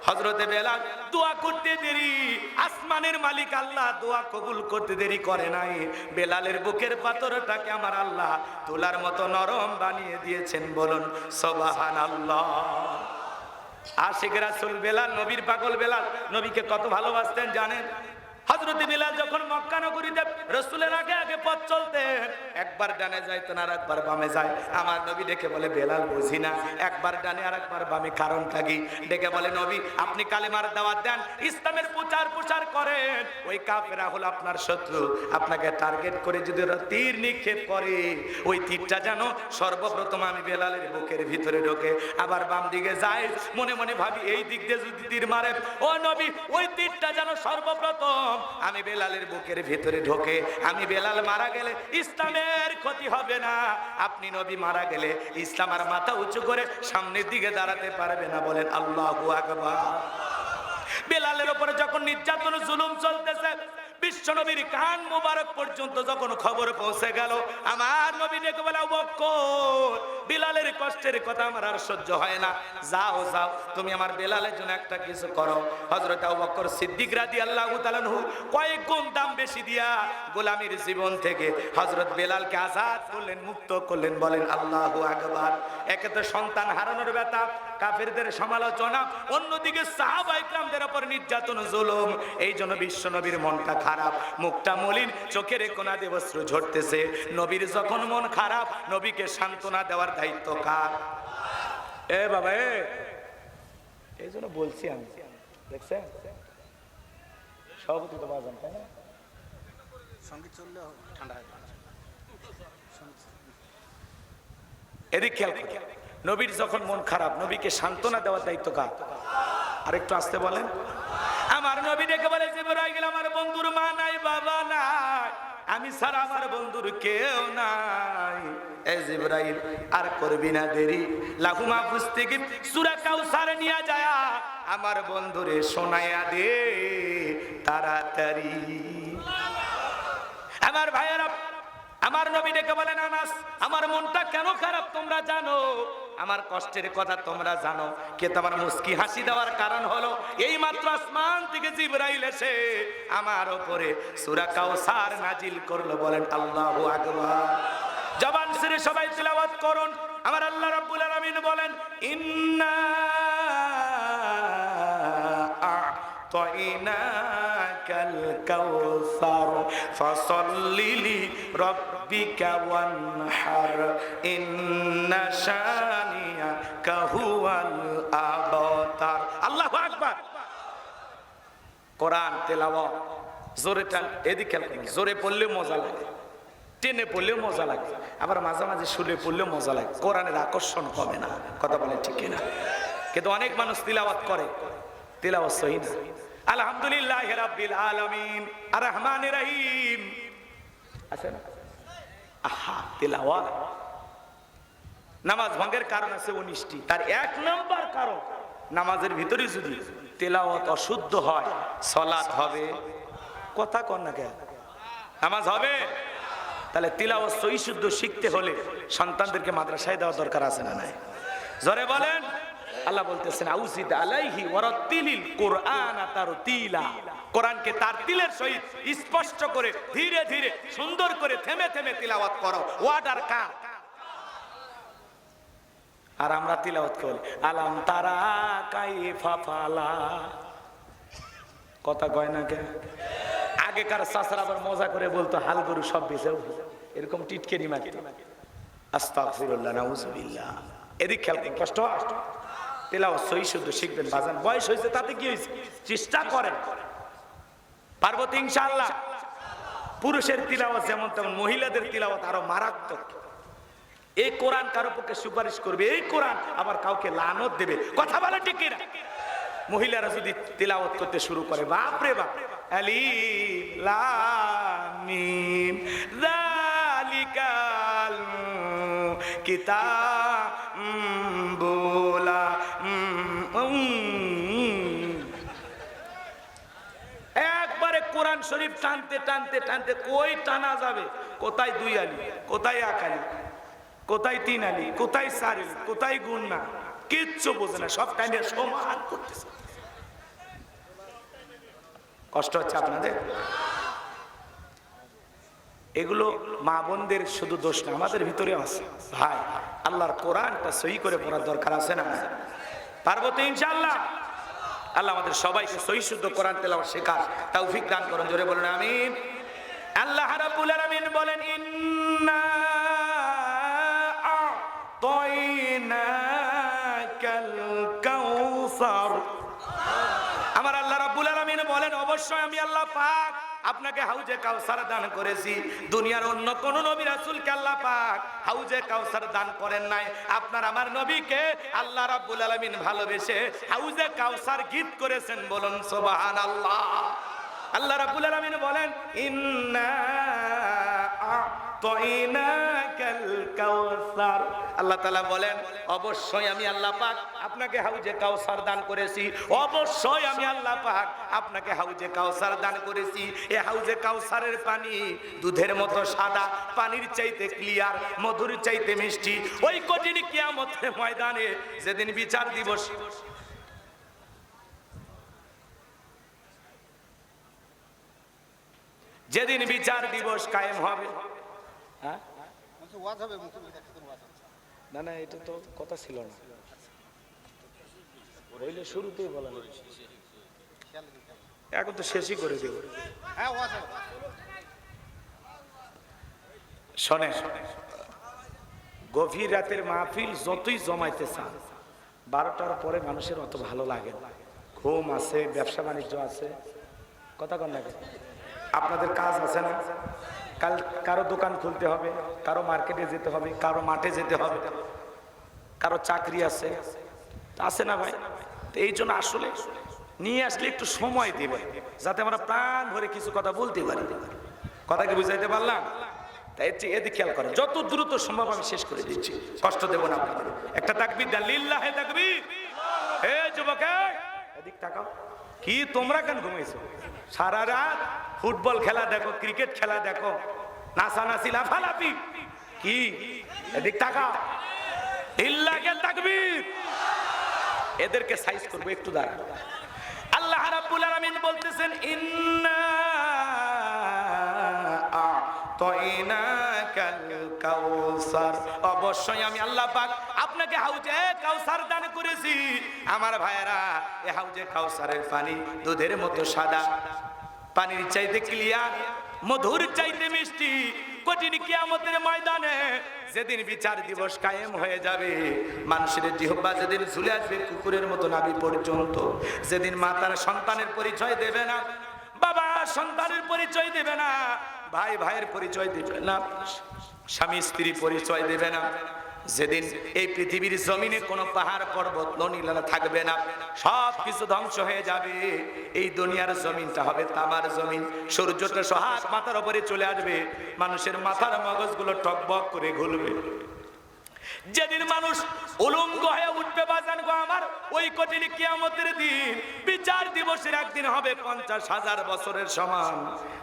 হযরতে বেলাল দোয়া করতে দেরি, আসমানের মালিক আল্লাহ দোয়া কবুল করতে দেরি করে নাই। বেলালের বুকের পাথরটাকে আমার আল্লাহ তোলার মতো নরম বানিয়ে দিয়েছেন। বলুন সুবহানাল্লাহ। আশিক রাসূল বেলাল, নবীর পাগল বেলাল, নবীকে কত ভালোবাসতেন জানেন? হযরত বিলাল যখন মক্কা নগরীতে রাসূলের আগে আগে পথ চলতেন, একবার ডানে যাইতেন আর একবার বামে যায়। আমার নবী ডেকে বলে, বেলাল বুঝি না, একবার ডানে আর একবার বামে কারণটা কি? ডেকে বলে, নবী আপনি কালেমার দাওয়াত দেন, ইসলামের প্রচার করেন, ওই কাফেররা হলো আপনার শত্রু, আপনাকে টার্গেট করে যদি ওরা তীর নিক্ষেপ করে, ওই তীরটা যেন সর্বপ্রথম আমি বেলালের বুকের ভিতরে ঢোকে, আবার বাম দিকে যায়। মনে মনে ভাবি এই দিক দিয়ে যদি তীর মারে, ও নবী ওই তীরটা যেন সর্বপ্রথম আমি বেলালের বুকের ভিতরে ঢোকে। আমি বেলাল মারা গেলে ইসলামের ক্ষতি হবে না, আপনি নবী মারা গেলে ইসলাম আর মাথা উঁচু করে সামনের দিকে দাঁড়াতে পারবে না। বলেন আল্লাহু আকবার। বেলালের উপরে যখন নির্যাতন জুলুম চলতেছে, বিশ্বনবীর কান মুবারক পর্যন্ত যখন খবর পৌঁছে গেল, আমার নবী ডেকে বলে, আবু বকর বিলালের কষ্টের কথা আমার আর সহ্য হয় না, যাও যাও তুমি আমার বেলালের জন্য একটা কিছু করো। হযরত আবু বকর সিদ্দিক রাদিয়াল্লাহু তাআলা আনহু কয়েক গুণ দাম বেশি দিয়া গোলামীর জীবন থেকে হযরত বেলালকে আজাদ করলেন, মুক্ত করলেন। বলেন আল্লাহু আকবার। একে তো সন্তান হারানোর ব্যথা, কাফেরদের সমালোচনা, অন্যদিকে সাহাবায়ে কিরামদের উপর নির্যাতন জুলুম। এই জন্য বিশ্বনবীর মনটা খারাপ, মুখটা মলিন, চোখের কোনা দিয়ে অশ্রু ঝরতেছে। নবীর যখন মন খারাপ, নবীকে সান্ত্বনা দেওয়ার দায়িত্ব কার? এ বাবা এই জন্য বলছি আমি, দেখছেন সভাপতি তো বাজান, তাই না? সঙ্গীত চললে ঠান্ডা হয়। এদিক খেয়াল করুন, নবীর যখন মন খারাপ, নবীকে সান্ত্বনা দেওয়ার দায়িত্ব কার? আর একটু আসতে বলেন। আমার নবী ডেকে বলে, জিবরাইল আমার বন্ধুর মা নাই, বাবা নাই, আমি ছাড়া আমার বন্ধুর কেউ নাই। এ জিবরাইল আর করবি না দেরি, লাহু মাহফুজ থেকে সূরা কাউসার নিয়ে যায় আমার বন্ধুরে শোনায়া দে তাড়াতাড়ি। আমার ভাইয়েরা, আমার নবী ডেকে বলেন, আনাস আমার মনটা কেন খারাপ তোমরা জানো, আমার কষ্টের কথা তোমরা জানো, কিন্তু আমার মুস্কি হাসি দেওয়ার কারণ হলো এই মাত্র আসমান থেকে জিবরাইল এসে আমার উপরে সূরা কাউসার নাজিল করলো। বলেন আল্লাহু আকবার। জবান ছেড়ে সবাই তিলাওয়াত করুন। আমার আল্লাহ রাব্বুল আলামিন বলেন, ইন্না আ'তাইনাকাল কাউসার ফাসাল্লি লিরাব্বিকা ওয়ানহার ইন্না শানিয়াকা হুয়াল আবতার। আল্লাহু আকবার। কোরআন তেলাওয়াত জোরে টান, এদিকে জোরে পড়লে মজা লাগে, টেনে পড়লেও মজা লাগে, আবার মাঝে মাঝে শুলে পড়লেও মজা লাগে। কোরআনের আকর্ষণ কমে না, কথা বলে ঠিক না? কিন্তু অনেক মানুষ তিলাওয়াত করে, তিলাওয়াত সহি না। আলহামদুলিল্লাহি রাব্বিল আলামিন আর রহমানির রহিম আছে না? আহা, তিলাওয়াত নামাজ ভঙ্গের কারণ আছে 19টি। তার এক নম্বর কারণ, নামাজের ভিতরে যদি তিলাওয়াত অশুদ্ধ হয়, সালাত হবে, কথা কন না কেন, নামাজ হবে? তাহলে তিলাওয়াত সহি শুদ্ধ শিখতে হলে সন্তানদেরকে মাদ্রাসায় দেওয়া দরকার আছে না নাই? জোরে বলেন। আল্লাহ বলতেছেন, আউজিদ আলাইহি ওয়ারাতিলিল কুরআনা তারতিলা, কোরআনকে তার তিলের সহিত স্পষ্ট করে ধীরে ধীরে সুন্দর করে থেমে থেমে তিলাওয়াত করো। ওয়ার্ডার কার? আর আমরা তিলাওয়াত করি আলাম তারা কাইফা ফালা। কথা কয় না কে? আগেকার চাচরা আবার মজা করে বলতো হাল গরু সব বেঁচে এরকম টিটকেরি মাটি। আস্তাগফিরুল্লাহ নাউজুবিল্লাহ। এদিক খেয়াল করুন, কষ্ট হয়। তিলাওয়াত সহি শুদ্ধ শিখবেন বাজান। বয়স হয়েছে তাতে কি হয়েছে? চেষ্টা করেন, পারবো তো ইনশাআল্লাহ। পুরুষের তিলাওয়াত যেমন তেমন মহিলাদের তিলাওয়াত আরো মারাত্মক। এই কোরআন কারো পক্ষে সুপারিশ করবে, এই কোরআন আবার কাউকে লানত দেবে। কথা বলে ঠিক কিনা? মহিলারা যদি তিলাওয়াত করতে শুরু করে, বাপ রে বাপ, আলিফ লাম মিম যালিকাল কিতাবুলা একবারে কোরআন শরীফ টানতে টানতে টানতে কই টানা যাবে? কোথায় দুই আলি, কোথায় এক আলি, কোথায় তিন আলি, কোথায় চার আলি, কোথায় গুণ না, কিচ্ছু বোঝে না, সব টাইমে সমান করতেছে। কষ্ট হচ্ছে আপনাদের? এগুলো মা বোনদের শুধু দোষ না, আমাদের ভিতরে আছে। ভাই, আল্লাহর কোরআনটা সহি করে পড়ার দরকার আছে না? পারবো তো ইনশাআল্লাহ। আল্লাহ আমাদের সবাইকে সহি শুদ্ধ কোরআন তেলাওয়াত শেখার তৌফিক দান করুন। জোরে বলুন আমিন। আল্লাহ রাব্বুল আলামিন বলেন, ইন্না আ'তাইনাকাল কাউসার। আমার আল্লাহ রাব্বুল আলামিন বলেন, অবশ্যই আমি আল্লাহ পাক আপনাকে হাউজে কাউসার দান করেছি। দুনিয়ার অন্য কোন নবী রাসূলকে আল্লাহ পাক হাউজে কাউসার দান করেন নাই। আপনার আমার নবীকে আল্লাহ রাব্বুল আলামিন ভালোবেসে হাউজে কাউসার গীত করেছেন। বলুন সুবহানাল্লাহ। আল্লাহ রাব্বুল আলামিন বলেন, ইন্না আ'তাইনাকাল কাউসার। আল্লাহ তাআলা বলেন, অবশ্যই আমি আল্লাহ পাক আপনাকে হাউজে কাউসার দান করেছি। অবশ্যই আমি আল্লাহ পাক আপনাকে হাউজে কাউসার দান করেছি। এই হাউজে কাউসারের পানি দুধের মতো সাদা, পানির চাইতে ক্লিয়ার, মধুর চাইতে মিষ্টি। ওই কঠিন কিয়ামতের ময়দানে যেদিন বিচার দিবস, যেদিন বিচার দিবস কায়েম হবে, হ্যাঁ না না, এটা তো কথা ছিল না, বইলে শুরুতেই বলা না, এখন তো শেষই করে দেব। শোনে, গভীর রাতের মাহফিল যতই জমাইতে চান, 12টার পরে মানুষের অত ভালো লাগে না। ঘুম আছে, ব্যবসা বাণিজ্য আছে, কথা কন লাগে, আপনাদের কাজ আছে না? কাল কারো দোকান খুলতে হবে, কারো মার্কেটে যেতে হবে, কারো মাঠে যেতে হবে, কারো চাকরি আছে, আছে না ভাই? তো এই জন্য আসলে নিয়ে আসলে একটু সময় দেবে, যাতে আমরা প্রাণ ভরে কিছু কথা বলতে পারি। কথা কি বুঝাইতে পারলাম? তাই এদিকে খেয়াল করেন, যত দ্রুত সম্ভব আমি শেষ করে দিচ্ছি, কষ্ট দেব না আপনাদের। একটা তাকবীর দেন, লিল্লাহে তাকবীর। হে যুবক, এদিক তাকাও। কি তোমরা কেন ঘুমাইছো? সারা রাত ফুটবল খেলা দেখো, ক্রিকেট খেলা দেখো, নাচানাচি লাফালাফি, কি এদিক তাকাও। লিল্লাহে তাকবীর। এদেরকে সাইজ করবো, একটু দাঁড়া। আল্লাহ রাব্বুল আলামিন বলতেছেন, ইন্না আ'তাইনাকাল কাউসার। অবশ্যই আমি আল্লাহ পাক আপনাকে হাউজে কাউসার দান করেছি। আমার ভাইয়েরা, এই হাউজে কাউসারের পানি দুধের মতো সাদা, পানির চাইতে ক্লিয়ার, মধুর চাইতে মিষ্টি। কঠিন কিয়ামতের ময়দানে যেদিন বিচার দিবস কায়েম হয়ে যাবে, মানুষের জিহ্বা যেদিন ঝুলে আসবে কুকুরের মতো নাভি পর্যন্ত, যেদিন মা তার সন্তানের পরিচয় দেবে না, বাবা সন্তানের পরিচয় দেবে না, ভাই ভাইয়ের পরিচয় দেবে না, স্বামী স্ত্রী পরিচয় দেবে না, যেদিন এই পৃথিবীর জমিনে কোনো পাহাড় পর্বত নদী-নালা থাকবে না, সব কিছু ধ্বংস হয়ে যাবে। এই দুনিয়ার জমিনটা হবে তামার জমিন। সূর্যটা সোহাগ মাথার উপরে চলে আসবে, মানুষের মাথার মগজগুলো টকবক করে ঘুরবে। যেদিন মানুষ উলঙ্গ হয়ে উঠবে বাজান গো আমার, ওই কঠিন কিয়ামতের দিন, বিচার দিবসের একদিন হবে 50,000 বছরের সমান।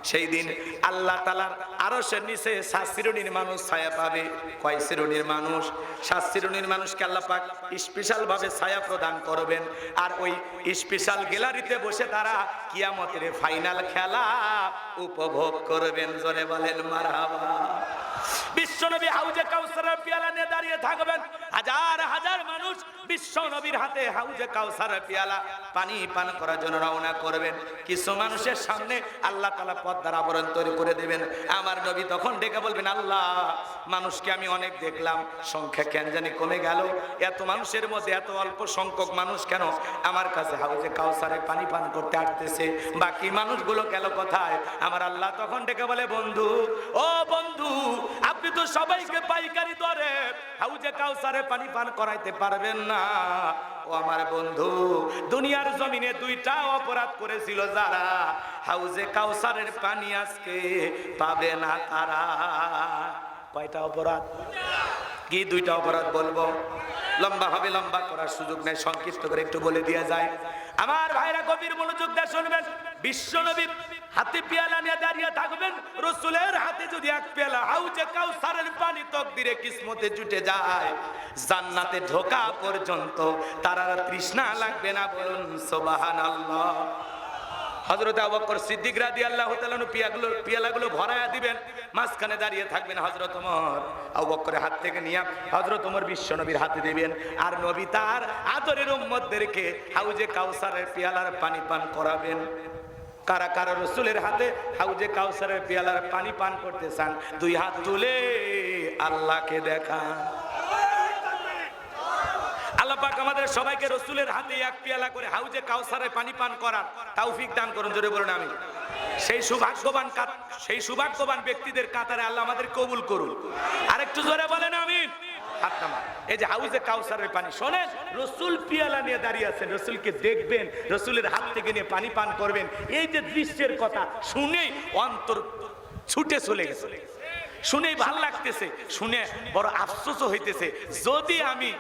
সেই দিন আল্লাহ তাআলার আরশের নিচে 7 শ্রেণীর মানুষ ছায়া পাবে। কয় শ্রেণীর মানুষ? 7 শ্রেণীর মানুষকে আল্লাহ পাক স্পেশাল ভাবে ছায়া প্রদান করবেন। আর ওই স্পেশাল গ্যালারিতে বসে তারা কিয়ামতের ফাইনাল খেলা উপভোগ করবেন। জোরে বলেন মারহাবা। বিশ্বনবী হাউজে কাউসারের পেয়ালা নিয়ে দাঁড়িয়ে থাকবেন, হাজার হাজার মানুষ বিশ্বনবীর হাতে হাউজে কাউসারের পেয়ালা পানি পান করার জন্য রওনা করবেন। কিছু মানুষের সামনে আল্লাহ তাআলা পর্দার আবরণ তৈরি করে দিবেন। আমার নবী তখন ডেকে বলবেন, আল্লাহ, মানুষকে আমি অনেক দেখলাম, সংখ্যা কেন জানি কমে গেল, এত মানুষের মধ্যে এত অল্প সংখ্যক মানুষ কেন আমার কাছে হাউজে কাউসারে পানি পান করতে আসতেছে, বাকি মানুষগুলো গেল কোথায়? আমার আল্লাহ তখন ডেকে বলে, বন্ধু, ও বন্ধু, আপনি তো সবাইকে পাইকারি দরে হাউজে কাউসারে পানি পান করাইতে পারবেন না। ও আমার বন্ধু, দুনিয়ার জমিনে দুইটা অপরাধ করেছিল যারা, হাউজে কাউসারের পানি আজকে পাবে না তারা। কয়টা অপরাধ? কি দুইটা অপরাধ বলবো? লম্বা হবে, লম্বা করার সুযোগ নেই, সংক্ষিপ্ত করে একটু বলে দেয়া যায়। আমার ভাইরা গভীর মনোযোগ দিয়ে শুনবেন। বিশ্বনবী হাতে পেয়ালা নিয়ে দাঁড়িয়ে থাকবেন, রাসূলের হাতে যদি এক পেয়ালা হাউজে কাউসারের পানি তকদিরে কিসমতে জুটে যায়, জান্নাতে ঢোকা পর্যন্ত তার আর তৃষ্ণা লাগবে না। বলুন সুবহানাল্লাহ। হযরত আবু বকর সিদ্দিক রাদিয়াল্লাহু তাআলা পেয়ালাগুলো ভরায়া দিবেন, মাঝখানে দাঁড়িয়ে থাকবেন হযরত ওমর। আবু বকরের হাত থেকে নিয়ে হযরত ওমর বিশ্বনবীর হাতে দিবেন, আর নবী তার আদরের উম্মতদেরকে হাউজে কাউসারের পেয়ালার পানি পান করাবেন। কারা কারা রাসূলের হাতে হাউজে কাউসারের পেয়ালার পানি পান করতে চান, দুই হাত তুলে আল্লাহকে দেখান। আল্লাহ পাক আমাদের সবাইকে রাসূলের হাতে এক পেয়ালা করে হাউজে কাউসারে পানি পান করার তৌফিক দান করুন। জোরে বলুন আমিন। সেই সৌভাগ্যবান ব্যক্তিদের কাতারে আল্লাহ আমাদের কবুল করুন। আরেকটু জোরে বলেন আমিন। এই যে হাউজে কাউসারের পানি, শোনেন, রাসূল পেয়ালা নিয়ে দাঁড়িয়ে আছেন, রাসূলকে দেখবেন, রাসূলের হাত থেকে নিয়ে পানি পান করবেন। এই যে দৃশ্যের কথা শুনেই অন্তর ছুটে চলে গেছে, শুনেই ভালো লাগতেছে, শুনে বড় আফসোস হইতেছে, যদি আমি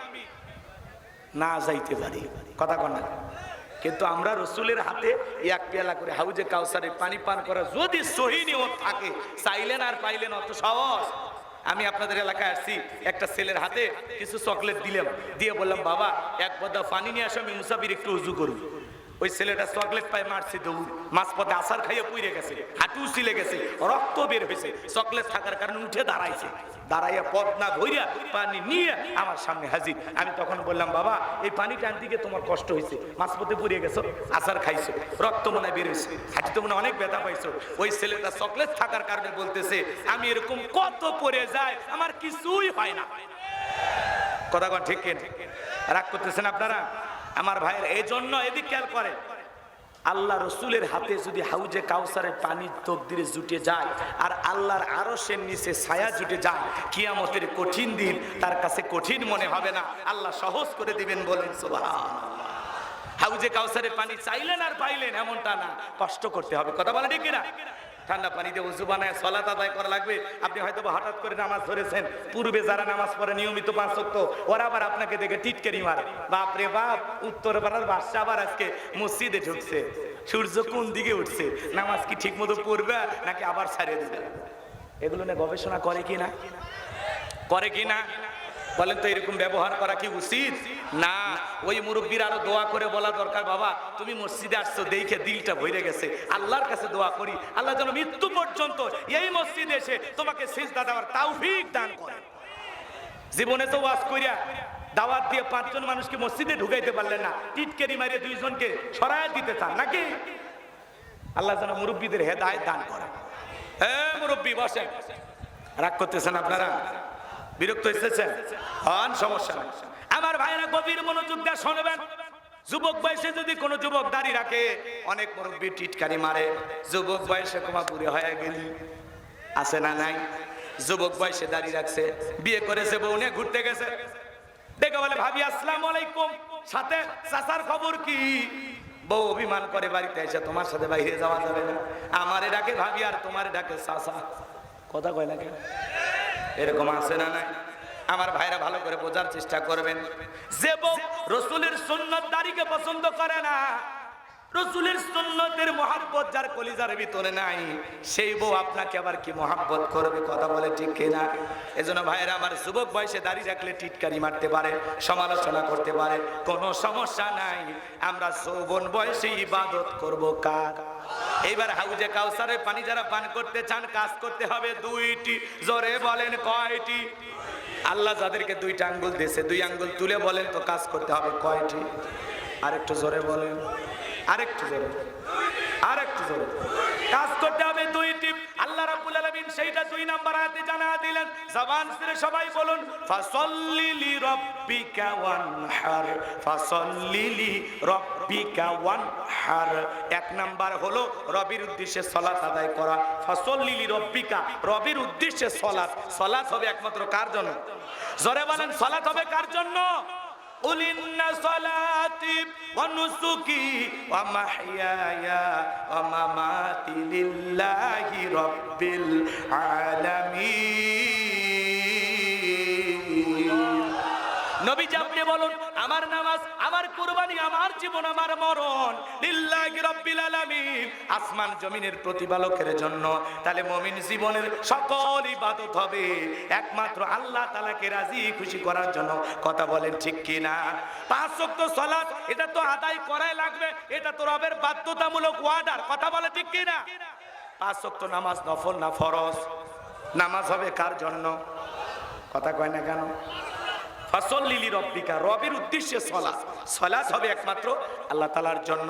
না যাইতে পারি। কথা কন না? কিন্তু আমরা রাসূলের হাতে এক পেয়ালা করে হাউজে কাউসারের পানি পান করা যদি সহি নিয়ত থাকে, চাইলেন আর পাইলেন অত সহজ। আমি আপনাদের এলাকায় আসছি, একটা ছেলের হাতে কিছু চকলেট দিলাম, দিয়ে বললাম, বাবা এক পদ্মা পানি নিয়ে আসো, আমি মুসাফির একটু উজু করুন। ওই ছেলেটা চকলেট পায় মারছে দৌড়, মাঝপথে আসার খাইয়ে পুড়ে গেছে, হাঁটু ছিলে গেছে, রক্ত বের হয়েছে, চকলেট থাকার কারণে উঠে দাঁড়াইছে, দাঁড়াইয়া পথ না ধইরা পানি নিয়ে আমার সামনে হাজির। আমি তখন বললাম, বাবা এই পানিটা আনতে গিয়ে তোমার কষ্ট হয়েছে, মাঝপথে পুড়ে গেছো, আসার খাইছো, রক্ত মনে বের হয়েছে, হাঁটিতে মনে অনেক ব্যথা পাইছো। ওই ছেলেটা চকলেট থাকার কারণে বলতেছে, আমি এরকম কত পড়ে যায়, আমার কিছুই হয় না। কথা কন ঠিক কিনা? রাগ করতেছেন আপনারা? আমার ভাইয়ের এই জন্য এদিক খেয়াল করে, আল্লাহ রসুলের হাতে যদি হাউজে কাউসারের পানি তকদিরে জুটে যায়, আর আল্লাহর আরশের নিচে ছায়া জুটে যায়, কিয়ামতের কঠিন দিন তার কাছে কঠিন মনে হবে না, আল্লাহ সহজ করে দিবেন। বলেন সুবহানাল্লাহ। হাউজে কাউসারের পানি চাইলেন আর পাইলেন এমনটা না, কষ্ট করতে হবে। কথা বলে ঠিক কিনা? ঠান্ডা পানিতে উজু বানায় সালাত আদায় করা লাগবে। আপনি হয়তো হঠাৎ করে নামাজ ধরেছেন, পূর্বে যারা নামাজ পড়ে নিয়মিত 5 ওয়াক্ত, ওরা আবার আপনাকে দেখে টিটকারি মারে, বাপ রে বাপ, উত্তর পাড়ার বাদশা আবার আজকে মসজিদে ঢুকছে, সূর্য কোন দিকে উঠছে, নামাজ কি ঠিক মতো পড়বে নাকি আবার ছাড়িয়ে দিবে? এগুলো নিয়ে গবেষণা করে কি না? করে কি না? বলেন তো, এরকম ব্যবহার করা কি উচিত না? ওই মুরব্বীর আরো দোয়া করে বলা দরকার, বাবা তুমি মসজিদে আসছো দেখে দিলটা ভরে গেছে, আল্লাহর কাছে দোয়া করি আল্লাহ যেন মৃত্যু পর্যন্ত এই মসজিদে এসে তোমাকে সিজদা দেওয়ার তৌফিক দান করে। জীবনে তো ওয়াজ কইরা দাওয়াত দিয়ে 5 জন মানুষকে মসজিদে ঢুকাইতে পারলেন না, টিটকারি মারিয়ে 2 জনকে সরায় দিতে চান নাকি? আল্লাহ যেন মুরব্বীদের হেদায়েত দান করে। হ্যাঁ মুরব্বী বসেন, রাগ করতেছেন আপনারা? বিরক্ত হয়েছেন? হন, সমস্যা নাই। আমার ভাইরা গভীর মনোযোগ দিয়ে শুনবেন। যুবক বয়সে যদি কোনো যুবক দাড়ি রাখে, অনেক মুরব্বী টিটকারি মারে, যুবক বয়সে তোমা পুরে হয়ে গেলি, আছে না নাই? যুবক বয়সে দাড়ি রাখছে, বিয়ে করেছে, বউ নিয়ে ঘুরতে গেছে, দেখে বলে ভাবি আসসালামু আলাইকুম, সাথে চাচার খবর কি? বউ অভিমান করে বাড়িতে এসে, তোমার সাথে বাইরে যাওয়া যাবে না, আমারে ডাকে ভাবি আর তোমারে ডাকে চাচা। কথা কয় না কেন? এরকম আছে না নাই? আমার ভাইরা ভালো করে বোঝার চেষ্টা করবেন। যে বউ রাসূলের সুন্নাত দাড়িকে পছন্দ করে না, রাসূলের সুন্নতের মহব্বত যার কলিজার ভিতরে নাই, সেই বউ আপনাকে আবার কি মহব্বত করবে? কথা বলে ঠিক কিনা? এজন্য ভাইরা আমার, যুবক বয়সে দাড়ি রাখলে টিটকারি মারতে পারে, সমালোচনা করতে পারে, কোনো সমস্যা নাই। আমরা যৌবন বয়সে ইবাদত করব কার? এইবার হাউজে কাউসারের পানি যারা পান করতে চান কাজ করতে হবে দুইটি। জোরে বলেন কয়টি? আল্লাহ যাদেরকে দুইটা আঙ্গুল দিয়েছে, দুই আঙ্গুল তুলে বলেন তো কাজ করতে হবে কয়টি? আরেকটু জোরে বলেন, আরেকটু জোরে, আরেকটু জোরে। কাজ করতে হবে দুইটি। আল্লাহ রাব্বুল আলামিন সেইটা 2 নাম্বার আয়াতে জানা দিলেন। জবান ছেড়ে সবাই বলুন, ফাসাল্লি লিরাব্বিকা ওয়ানহার, ফাসাল্লি লিরাব্বিকা ওয়ানহার। 1 নাম্বার হলো রবের উদ্দেশ্যে সালাত আদায় করা। ফাসাল্লি লিরাব্বিকা, রবের উদ্দেশ্যে সালাত। সালাত হবে একমাত্র কার জন্য? জোরে বলেন, সালাত হবে কার জন্য? قل إن صلاتي ونسكي ومحياي ومماتي لله رب العالمين। নবীজি আপনি বলুন, আমার নামাজ, আমার কুরবানি, আমার জীবন, আমার মরণ লিল্লাহি রাব্বিল আলামিন, আসমান জমিনের প্রতিপালকের জন্য। তাহলে মুমিন জীবনের সকল ইবাদত হবে একমাত্র আল্লাহ তাআলাকে রাজি খুশি করার জন্য। কথা বলেন ঠিক কি না? 5 ওয়াক্ত সালাত এটা তো আদায় করাই লাগবে, এটা তো রবের বাধ্যতামূলক ওয়ার্ডার। কথা বলে ঠিক কি না? 5 ওয়াক্ত নামাজ নফল না ফরজ? নামাজ হবে কার জন্য? কথা কয় না কেন? ফাসাল্লি লিরাব্বিকা, রবের উদ্দেশ্যে সালাত। সালাত হবে একমাত্র আল্লাহ তাআলার জন্য।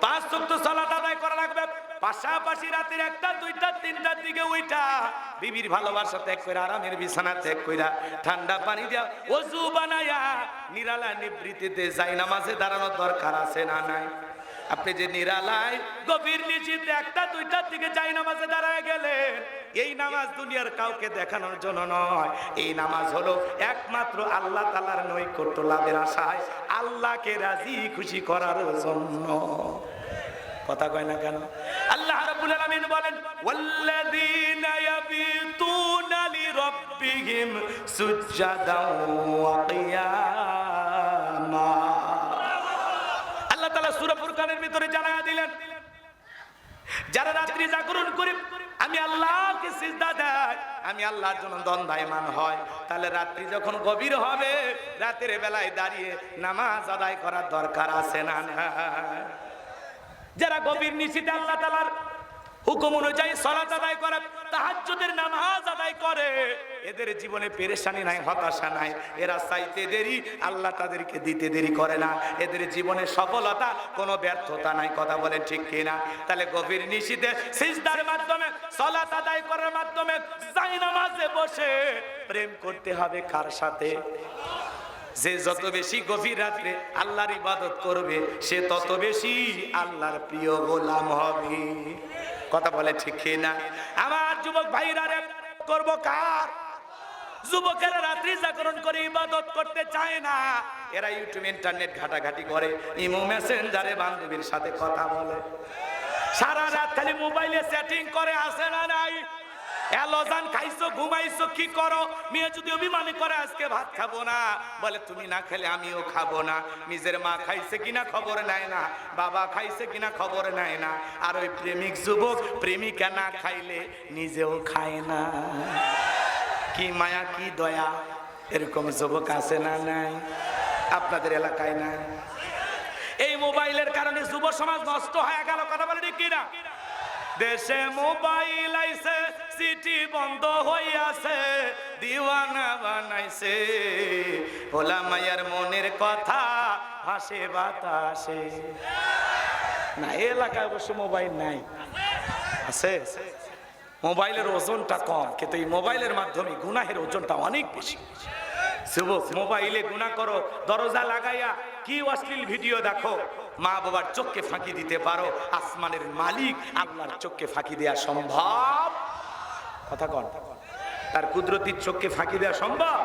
5 ওয়াক্ত সালাত আদায় করা লাগবে। পাশাপাশি রাতের 1টা 2টা 3টার দিকে উঠা বিবির ভালোবাসা ত্যাগ করে, আরামের বিছানা ত্যাগ করে, ঠান্ডা পানি দিয়া ওযু বানায়া নিরালা নিবৃত্তিতে যাই নামাজে দাঁড়ানোর দরকার আছে না নাই? আপনি যে নিরালায় গভীর নিশীথে 1টা 2টার দিকে যাই নামাজে দাঁড়ায় গেলেন, এই নামাজ দুনিয়ার কাউকে দেখানোর জন্য নয়। এই নামাজ হলো একমাত্র আল্লাহ তাআলার নৈকট্য লাভের আশায়, আল্লাহকে রাজি খুশি করার জন্য। কথা কয় না কেন? আল্লাহ রাব্বুল আলামিন বলেন, ওয়াল্লাযীনা ইয়াবিতুনা লিরাব্বিহিম সুজদাও ওয়া কিয়ামা। আল্লাহ তাআলা সূরা ফুরকানের ভিতরে জানায়া দিলেন, যারা রাত্রি জাগরণ করে আমি আল্লাহকে সিজদা দেয়, আমি আল্লাহর জন্য দণ্ডায়মান হয়, তাহলে রাত্রি যখন গভীর হবে রাতের বেলায় দাঁড়িয়ে নামাজ আদায় করার দরকার আছে না? যারা গভীর নিশীথে আল্লাহ তাআলার হুকুম অনুযায়ী সালাত আদায় করে, তাহাজ্জুদের নামাজ আদায় করে, এদের জীবনে পেরেশানি নাই, হতাশা নাই। এরা চাইতে দেরি, আল্লাহ তাদেরকে দিতে দেরি করে না। এদের জীবনে সফলতা, কোনো ব্যর্থতা নাই। কথা বলে ঠিক কিনা? তাহলে গভীর নিশীথে সিজদার মাধ্যমে, সালাত আদায় করার মাধ্যমে যাই নামাজে বসে প্রেম করতে হবে কার সাথে? যে যত বেশি গভীর রাত্রে আল্লাহর ইবাদত করবে সে তত বেশি আল্লাহর প্রিয় গোলাম হবে। কথা বলে ঠিক কিনা? আমার যুবক ভাইরা রে, করব কার? যুবকেরা রাত্রি জাগরণ করে ইবাদত করতে চায় না। এরা ইউটিউব ইন্টারনেট ঘাটাঘাটি করে, ইমো মেসেঞ্জারে বান্ধবীর সাথে কথা বলে, সারা রাত খালি মোবাইলে সেটিং করে, আসে না নাই? এলোজান খাইছো, ঘুমাইছো, কি করো? মেয়ে যদি অভিমানী করে আজকে ভাত খাবো না, বলে তুমি না খেলে আমিও খাবো না। নিজের মা খাইছে কিনা খবর নেয় না, বাবা খাইছে কিনা খবর নেয় না। আর ওই প্রেমিক যুবক প্রেমিকা না খাইলে নিজেও খায় না। কি মায়া, কি দয়া! এরকম যুবক আছে না নাই? আপনাদের এলাকায় নাই? এই মোবাইলের কারণে যুব সমাজ নষ্ট হয়ে গেল। কথা বলে ঠিক কিনা? দেশে মোবাইল আইছে, সিটি বন্ধ হইয়াছে, দিওয়ানা বানাইছে, ভোলা মায়ের মনের কথা ভাসে বাতাসে। না, এলাকায় অবশ্য মোবাইল নাই, আছে। মোবাইলের ওজনটা কম, কিন্তু এই মোবাইলের মাধ্যমে গুনাহের ওজনটা অনেক বেশি। যুবক, মোবাইলে গুনাহ করো, দরজা লাগাইয়া কি অশ্লীল ভিডিও দেখো, মা বাবার চোখকে ফাঁকি দিতে পারো, আসমানের মালিক আল্লাহর চোখকে ফাঁকি দেওয়া সম্ভব? কথা কন, তার কুদরতির চোখকে ফাঁকি দেওয়া সম্ভব?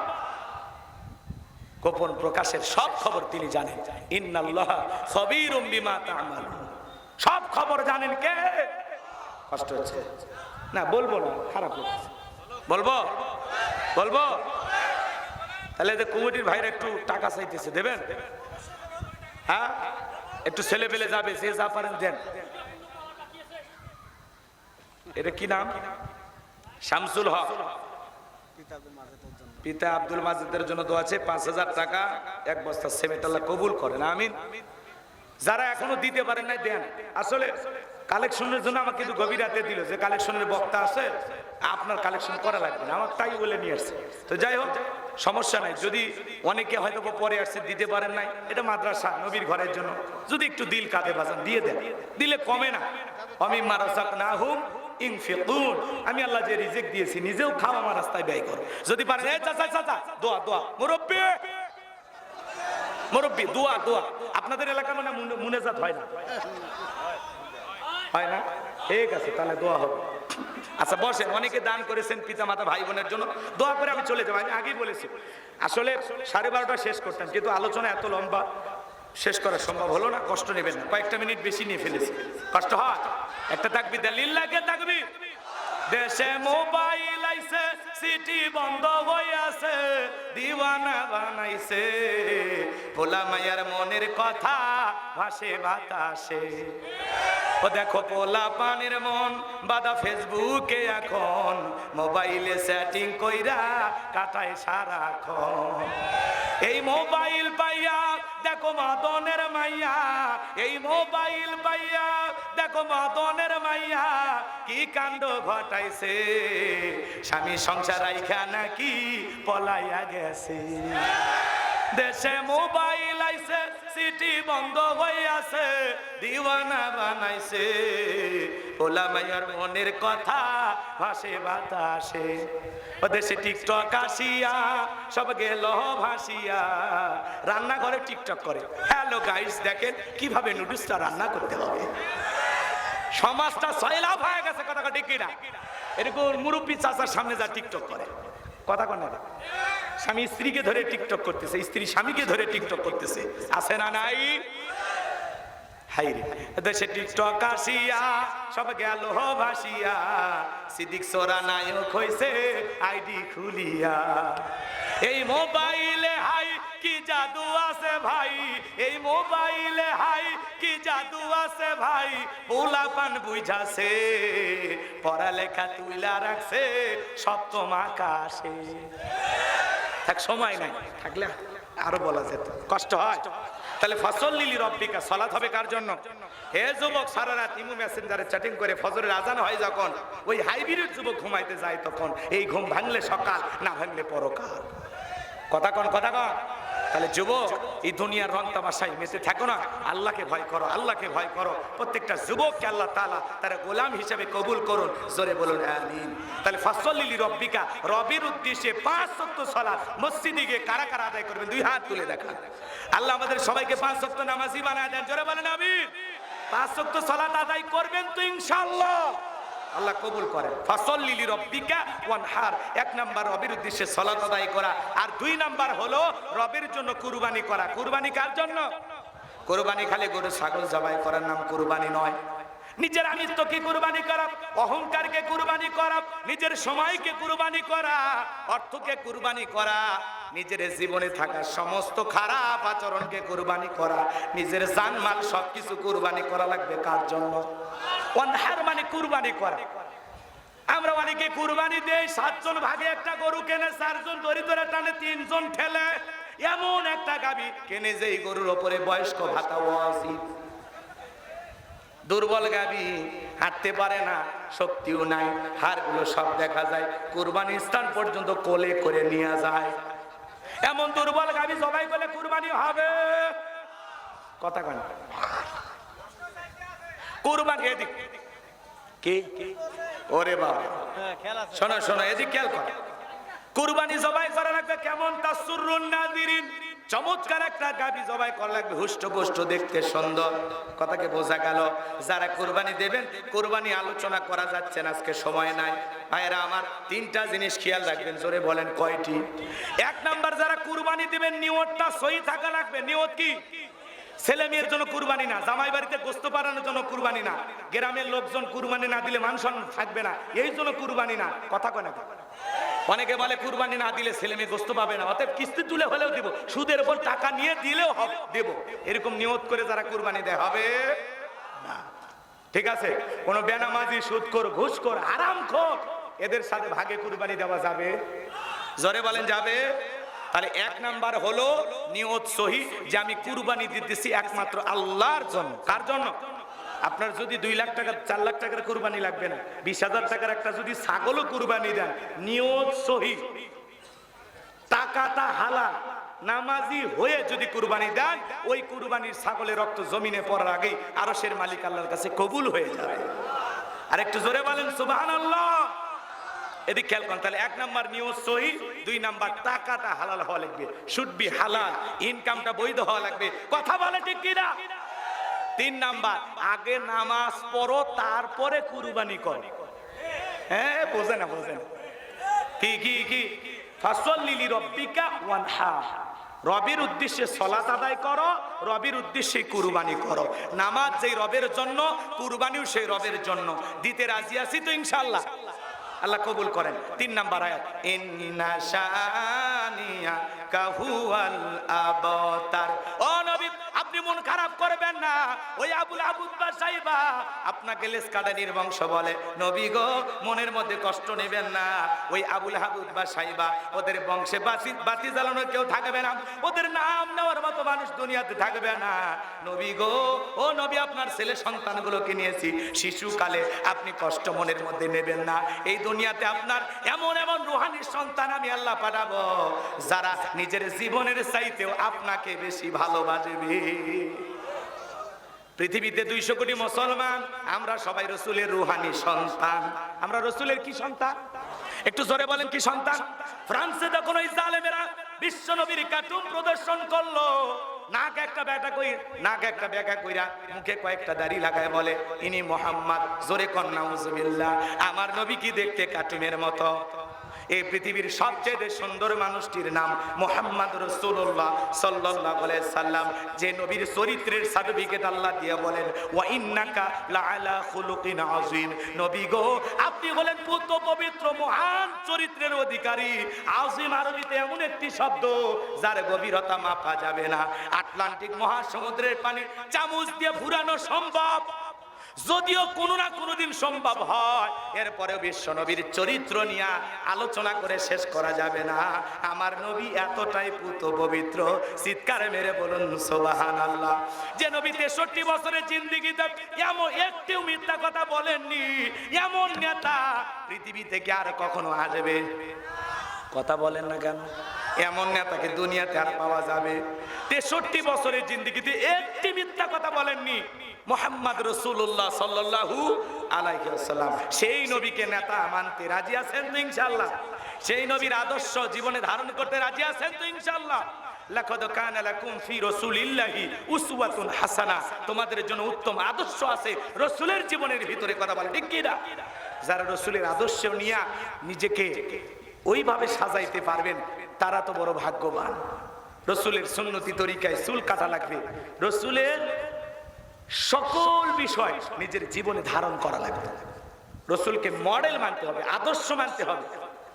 গোপন প্রকাশের সব খবর তিনি জানেন। ইন্নাল্লাহ খবীরুম বিমা তা'মালুন, সব খবর জানেন কে? কষ্ট হচ্ছে না, বলবো না, খারাপ লাগছে, বলবো বলবো। তাহলে কমিটির ভাইরা একটু টাকা চাইতেছে, দেবেন? হ্যাঁ, একটু ছেলে পেলে যাবে, সে যা পারেন দেন। এটা কি নাম? শামসুল হক, পিতা আব্দুল মাজেদের জন্য দোয়া আছে। 5000 টাকা, 1 বস্তা সিমেন্ট, আল্লাহ কবুল করেন, আমিন। যারা এখনো দিতে পারেন না দেন। আসলে কালেকশনের জন্য আমাকে কিন্তু গভীর রাতে দিল যে কালেকশনের বক্তা আছে, আপনার কালেকশন করা লাগবে না, আমার তাই বলে নিয়ে আসছে। তো যাই হোক, সমস্যা নাই। যদি অনেকে হয়তো পরে আসছে দিতে পারেন নাই, এটা মাদ্রাসা নবীর ঘরের জন্য, যদি একটু দিল কাঁধে বাজান দিয়ে দেন, দিলে কমে না। অমিম্মা রাযাকনাহুম ইনফিকুন, আমি আল্লাহ যে রিজিক দিয়েছি নিজেও খাও, আমার রাস্তায় ব্যয় করো। যদি পারেন এই চাচা চাচা দোয়া দোয়া, মুরব্বি মুরব্বি দোয়া দোয়া। আপনাদের এলাকা মানে মুনাজাত হয় না? হয় না? ঠিক আছে, তাহলে দোয়া হবে। আচ্ছা বসেন, অনেকে দান করেছেন পিতা মাতা ভাই বোনের জন্য, দোয়া করে আমি চলে যাবো। আমি আগেই বলেছি আসলে 12:30 শেষ করতাম, কিন্তু আলোচনা এত লম্বা শেষ করা সম্ভব হলো না। কষ্ট নেবেন না, কয়েকটা মিনিট বেশি নিয়ে ফেলেছি, কষ্ট হয়। একটা তাকবীর দেন, লিল্লাহি তাকবীর। দেশে মোবাইল আইছে, সিটি বন্ধ হইয়াছে, দিওয়ানা বানাইছে, পোলা মায়ার মনের কথা ভাসে বাতাসে। ও দেখো পোলা পানের মন বাদা ফেসবুকে এখন, মোবাইলে সেটিং কইরা কাটায় সারাক্ষণ। এই মোবাইল পাইয়া দেখো মাদনের মাইয়া, এই মোবাইল পাইয়া দেখো মাদনের মাইয়া কি কাণ্ড ঘটাইছে, স্বামী সংসার রাইখা নাকি পলাইয়া গেছে। দেশে মোবাইল আইছে, সিটি বন্ধ হইয়াছে, দিওয়ানা বানাইছে, পোলা মাইয়ার মনের কথা ভাসে বাতাসে। ও দেশে টিকটক আসিয়া সব গেল ভাসিয়া, রান্নাঘরে টিকটক করে। হ্যালো গাইস, দেখেন কিভাবে নুডলসটা রান্না করতে হবে। সমাজটা সয়লাভ হয়ে গেছে, কথা ঠিক কিনা? এরকম মুরব্বী চাচার সামনে যা টিকটক করে, কথা কন না? স্বামী স্ত্রীকে ধরে টিকটক করতেছে, স্ত্রী স্বামীকে ধরে টিকটক করতেছে, আছে না নাই? হাইরে দেশে টিকটক আসিয়া সব গেল ভাসিয়া, সিদ্দিক সোরা নায়ক হইছে আইডি খুলিয়া। এই মোবাইলে হাই কি জাদু আছে ভাই, এই মোবাইলে হাই কি জাদু আছে ভাই, পোলা পান বুঝাছে, পড়ালেখা তুইলা রাখছে সপ্তম আকাশে। এক সময় নাই, থাকলে আরো বলা যেত, কষ্ট হয়। তাহলে ফসল্লি লিরব্বিকা, সালাত হবে কার জন্য? হে যুবক, সারা রাত ইমু মেসেঞ্জারে চ্যাটিং করে ফজরের আজান হয় যখন, ওই হাইব্রিড যুবক ঘুমাইতে যায় তখন, এই ঘুম ভাঙলে সকাল, না ভাঙলে পরকাল। কথা কন, কথা কন। তাহলে যুবক, এই দুনিয়ার রং তামাশায় মেতে থাকো না, আল্লাহকে ভয় করো, আল্লাহকে ভয় করো। প্রত্যেকটা যুবককে আল্লাহ তাআলা তার গোলাম হিসেবে কবুল করুন, জোরে বলুন আমিন। তাহলে ফসল্লি লিরব্বিকা, রবের উদ্দেশ্যে 5 ওয়াক্ত সালাত মসজিদে গিয়ে কারা কারা আদায় করবেন? 2 হাত তুলে দেখান। আল্লাহ আমাদের সবাইকে 5 ওয়াক্ত নামাজি বানায় দেন, জোরে বলেন আমিন। 5 ওয়াক্ত সালাত আদায় করবেন তো ইনশাআল্লাহ, আল্লাহ কবুল করেন। ফসল্লি লিরব্বিকা ওয়ানহার, 1 নাম্বার রবের উদ্দেশ্যে সালাত আদায় করা, আর 2 নাম্বার হলো রবের জন্য কুরবানি করা। কুরবানি কার জন্য? কুরবানি খালি গরু ছাগল জবাই করার নাম কুরবানি নয়। নিজের আমিত্বকে কুরবানি করা, অহংকারকে কুরবানি করা, নিজের সময়কে কুরবানি করা, অর্থকে কুরবানি করা, নিজের জীবনে থাকা সমস্ত খারাপ আচরণকে কুরবানি করা, নিজের জানমাল সবকিছু কুরবানি করা লাগবে কার জন্য? ওয়ানহার মানে কুরবানি করা। আমরা অনেকে কুরবানি দেই, 7 জন ভাগে একটা গরু কেনে, 4 জন দড়ি ধরে টানে, 3 জন ঠেলে, এমন একটা গাবি কেনে যেই গরুর ওপরে বয়স্ক ভাতা ওয়াজিব। দুর্বল গাবি, হাঁটতে পারে না, শক্তিও নাই, হাড়গুলো সব দেখা যায়, কুরবানির স্থান পর্যন্ত কোলে করে নিয়ে যায়। এমন দুর্বল গাবি জবাই করলে কুরবানি হবে? কথা কন। কুরবানি এদিক কি? ওরে বাবা, শোনো শোনো, এদিক খেয়াল করো। কুরবানি জবাই করা লাগবে কেমন? তাসুরুন নাযিরিন, চমৎকার একটা গাবি জবাই করা লাগবে, হুষ্টপুষ্ট, দেখতে সুন্দর। কথাকে বোঝা গেল? যারা কুরবানি দেবেন, কুরবানি আলোচনা করা যাচ্ছে না, আজকে সময় নাই। ভাইরা আমার, 3টা জিনিস খেয়াল রাখবেন, জোরে বলেন কয়টি? 1 নাম্বার, যারা কুরবানি দিবেন নিয়তটা সহি থাকা লাগবে। নিয়ত কি? ছেলে মেয়ের জন্য কুরবানি না, জামাই বাড়িতে গোস্ত পাঠানোর জন্য কুরবানি না, গ্রামের লোকজন কুরবানি না দিলে মান সম্মান থাকবে না, এই জন্য কুরবানি না। কথা কয় না? অনেকে বলে কুরবানি না দিলে ছেলে মেয়ে গোস্ত পাবে না, অতএব কিস্তি তুলে হলেও দিব, সুদের উপর টাকা নিয়ে দিলেও দেব, এরকম নিয়ত করে যারা কুরবানি দেয় হবে না। ঠিক আছে? কোন বেনামাজি, সুদখোর, ঘুষখোর, হারামখোর, এদের সাথে ভাগে কুরবানি দেওয়া যাবে? জোরে বলেন যাবে? তাহলে 1 নাম্বার হলো নিয়ত সহি, যে আমি কুরবানি দিতেছি একমাত্র আল্লাহর জন্য। কার জন্য? আপনার যদি 2 লাখ টাকা 4 লাখ টাকার কুরবানি লাগবে না, 20,000 টাকার একটা যদি ছাগলও কুরবানি দেন, নিয়ত সহি, টাকাটা হালাল, নামাজি হয়ে যদি কুরবানি দেন, ওই কুরবানির ছাগলের রক্ত জমিনে পড়ার আগেই আরশের মালিক আল্লাহর কাছে কবুল হয়ে যাবে। আর একটু জোরে বলেন সুবহানাল্লাহ। এদিকে খেয়াল করেন, তাহলে 1 নাম্বার নিয়ত সহি, 2 নাম্বার টাকাটা হালাল হওয়া লাগবে, শুড বি হালাল, ইনকামটা বৈধ হওয়া লাগবে। কথা বলে ঠিক কি না? 3 নাম্বার, আগে নামাজ পড়ো, তারপরে কুরবানি করো। হ্যাঁ, বোঝে না, বোঝে না। কি কি কি? ফাসল্লি লিরাব্বিকা ওয়ানহার, রবের উদ্দেশ্যে সালাত আদায় করো, রবের উদ্দেশ্যে কুরবানি করো। নামাজ যেই রবের জন্য, কুরবানিও সেই রবের জন্য। দিতে রাজি আছি তো ইনশাআল্লাহ? আল্লাহ কবুল করেন। 3 নাম্বার আয়াত, ইন্না শানিয়াকা হুয়াল আবতার। ও নবী, আপনি মন খারাপ করবেন না। ওই আবুল আবুদ বা সাইবা আপনাকে লেস কাটানির বংশ বলে। নবী গো, মনের মধ্যে কষ্ট নেবেন না। ওই আবুল আবুদ বা সাইবা, ওদের বংশে বাতি জ্বালানোর কেউ থাকবে না, ওদের নাম নেওয়ার মতো মানুষ দুনিয়াতে থাকবে না। নবী গো, ও নবী, আপনার ছেলে সন্তানগুলোকে নিয়েছি, শিশুকালে আপনি কষ্ট মনের মধ্যে নেবেন না। এই দুনিয়াতে আপনার এমন এমন রুহানি সন্তান আমি আল্লাহ পাঠাবো, যারা নিজের জীবনের চাইতেও আপনাকে বেশি ভালোবাসবে। পৃথিবীতে 200 কোটি মুসলমান, আমরা সবাই রসুলের রুহানি সন্তান। আমরা রসুলের কি সন্তান? একটু জোরে বলেন, কি সন্তান? ফ্রান্সে যখন ওই জালেমেরা বিশ্ব নবীর কার্টুন প্রদর্শন করলো, নাক একটা বেঁকা কইরা মুখে কয়েকটা দাড়ি লাগায় বলে, ইনি মোহাম্মদ। জোরে কর নাউজুবিল্লাহ। আমার নবী কি দেখতে কার্টুনের মতো? এই পৃথিবীর সবচেয়ে সুন্দর মানুষটির নাম মুহাম্মদ রাসূলুল্লাহ সাল্লাল্লাহু আলাইহি সাল্লাম। যে নবীর চরিত্রের সার্টিফিকেট আল্লাহ দিয়ে বলেন, ওয়া ইন্নাকা লাআলা খুলুকিন আযীম। নবী গো, আপনি হলেন পুত পবিত্র মহান চরিত্রের অধিকারী। আযীম আরবিতে এমন একটি শব্দ যার গভীরতা মাপা যাবে না। আটলান্টিক মহাসমুদ্রের পানি চামচ দিয়ে ফুরানো সম্ভব, যদিও কোনো না কোনোদিন সম্ভব হয়। এরপরেও বিশ্ব নবীর চরিত্র নিয়ে আলোচনা করে শেষ করা যাবে না। আমার নবী এতটাই পুত পবিত্র, চিৎকারে মেরে বলুন সুবহানাল্লাহ। যে নবী 63 বছরের জিন্দেগিতে এমন একটিও মিথ্যা কথা বলেননি, এমন নেতা পৃথিবী থেকে আর কখনো আসবে? কথা বলেন না কেন? এমন নেতাকে দুনিয়াতে আর পাওয়া যাবে? 63 বছরের জিন্দেগিতে একটি মিথ্যা কথা বলেননি মুহাম্মদ রাসূলুল্লাহ সাল্লাল্লাহু আলাইহি ওয়াসাল্লাম। সেই নবীকে নেতা মানতে রাজি আছেন তো ইনশাআল্লাহ? সেই নবীর আদর্শ জীবনে ধারণ করতে রাজি আছেন তো ইনশাআল্লাহ? লাকাদ কানা লাকুম ফি রাসূলিল্লাহি উসওয়াতুন হাসানাহ, তোমাদের জন্য উত্তম আদর্শ আছে রাসূলের জীবনের ভিতরে। কথা বলে ঠিক কি না? যারা রাসূলের আদর্শ নিয়ে নিজেকে ওইভাবে সাজাইতে পারবেন, তারা তো বড় ভাগ্যবান। রাসূলের সুন্নতি তরিকায় চুল কাটা লাগবে, রাসূলের সকল বিষয় নিজের জীবনে ধারণ করা লাগবে, রাসূলকে মডেল মানতে হবে, আদর্শ মানতে হবে।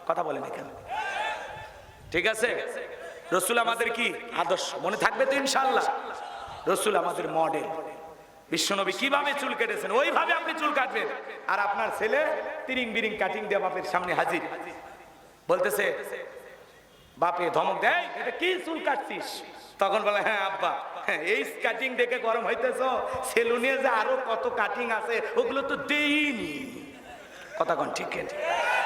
কথা বলেন কেন? ঠিক আছে? রাসূল আমাদের কি আদর্শ, মনে থাকবে তো ইনশাআল্লাহ? রাসূল আমাদের মডেল। বিশ্বনবী কিভাবে চুল কেটেছেন, ওইভাবে আপনি চুল কাটবেন। আর আপনার ছেলে তিরিং বিরিং কাটিং দিয়ে বাপের সামনে হাজির, বলতেছে, বাপে ধমক দেয়, এটা কি চুল কাটছিস? তখন বলে, হ্যাঁ আব্বা, এই কাটিং দেখে গরম হইতেছ, সেলুনে যে আরো কত কাটিং আছে ওগুলো তো দেইনি। কথা কোন ঠিক?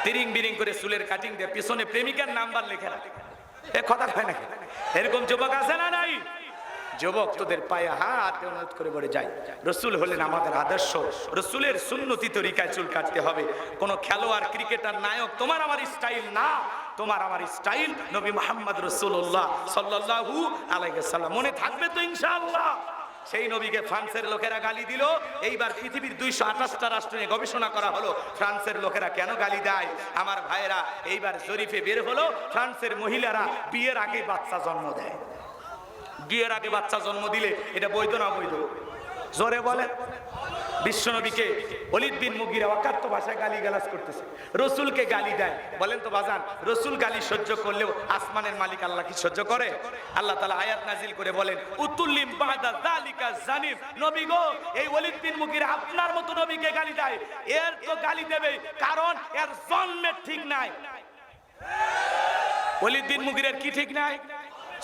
তিরিং বিরিং করে চুলের কাটিং দিয়ে পিছনে প্রেমিকার নাম্বার লেখা রাখে। এ কথা হয় নাকি? এরকম যুবক আছে না নাই? যুবক, তোদের পায়ে হাত অনুরোধ করে বলে যাই, রাসূল হলেন আমাদের আদর্শ, রাসূলের সুন্নতি তরিকায় চুল কাটতে হবে। কোন খেলোয়াড়, ক্রিকেটার, নায়ক তোমার আমার স্টাইল না। তোমার আমার স্টাইল নবী মুহাম্মদ রাসূলুল্লাহ সাল্লাল্লাহু আলাইহি ওয়াসাল্লাম। মনে থাকবে তো ইনশাআল্লাহ? সেই নবীকে ফ্রান্সের লোকেরা গালি দিল। এইবার পৃথিবীর 228টা রাষ্ট্র নিয়ে গবেষণা করা হলো, ফ্রান্সের লোকেরা কেন গালি দেয়। আমার ভাইয়েরা, এইবার জরিপে বের হলো, ফ্রান্সের মহিলারা বিয়ের আগে বাচ্চা জন্ম দেয়। বিয়ের আগে বাচ্চা জন্ম দিলে এটা বৈধ না বৈধ? জোরে বলেন। বিশ্বনবীকে ওলীদ বিন মুগীরা অকাত্য ভাষায় গালি গালাজ করতেছে, রাসূলকে গালি দেয়। বলেন তো বাজান, রাসূল গালি সহ্য করলেও আসমানের মালিক আল্লাহ কি সহ্য করে? আল্লাহ তাআলা আয়াত নাজিল করে বলেন, উতুল্লিম বাদা যালিকা জানিব। নবী গো, এই ওলীদ বিন মুগীরা আপনার মতো নবীকে গালি দেয়। এর তো গালি দেবে, কারণ এর জন্মের ঠিক নাই। ওলীদ বিন মুগীরার কি ঠিক নাই?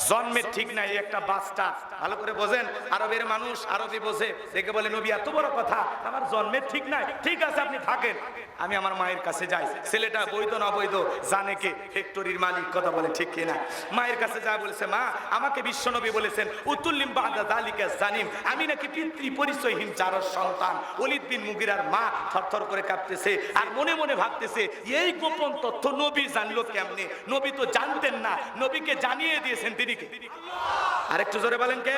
জন্মের ঠিক নাই। একটা বাচ্চা ভালো করে বোঝেন, আরবের মানুষ আরবি বোঝে, দেখে বলে নবী এত বড় কথা, আমার জন্মের ঠিক নাই, ঠিক আছে আপনি থাকেন, আমি আমার মায়ের কাছে যাই। ছেলেটা বৈধ না বৈধ জানে কে? ফ্যাক্টরির মালিক, কথা বলে ঠিক কিনা? মায়ের কাছে যা বলেছে, মা আমাকে বিশ্বনবী বলেছেন উতুল্লিম বাদা যালিকা জানিম, আমি নাকি পিতৃ পরিচয়হীন জারর সন্তান। ওলীদ বিন মুগীরার মা থরথর করে কাঁপতেছে আর মনে মনে ভাবতেছে এই গোপন তথ্য নবী জানলো কেমনে? নবী তো জানতেন না, নবীকে জানিয়ে দিয়েছেন তিনি কে? আরেকটু জোরে বলেন কে?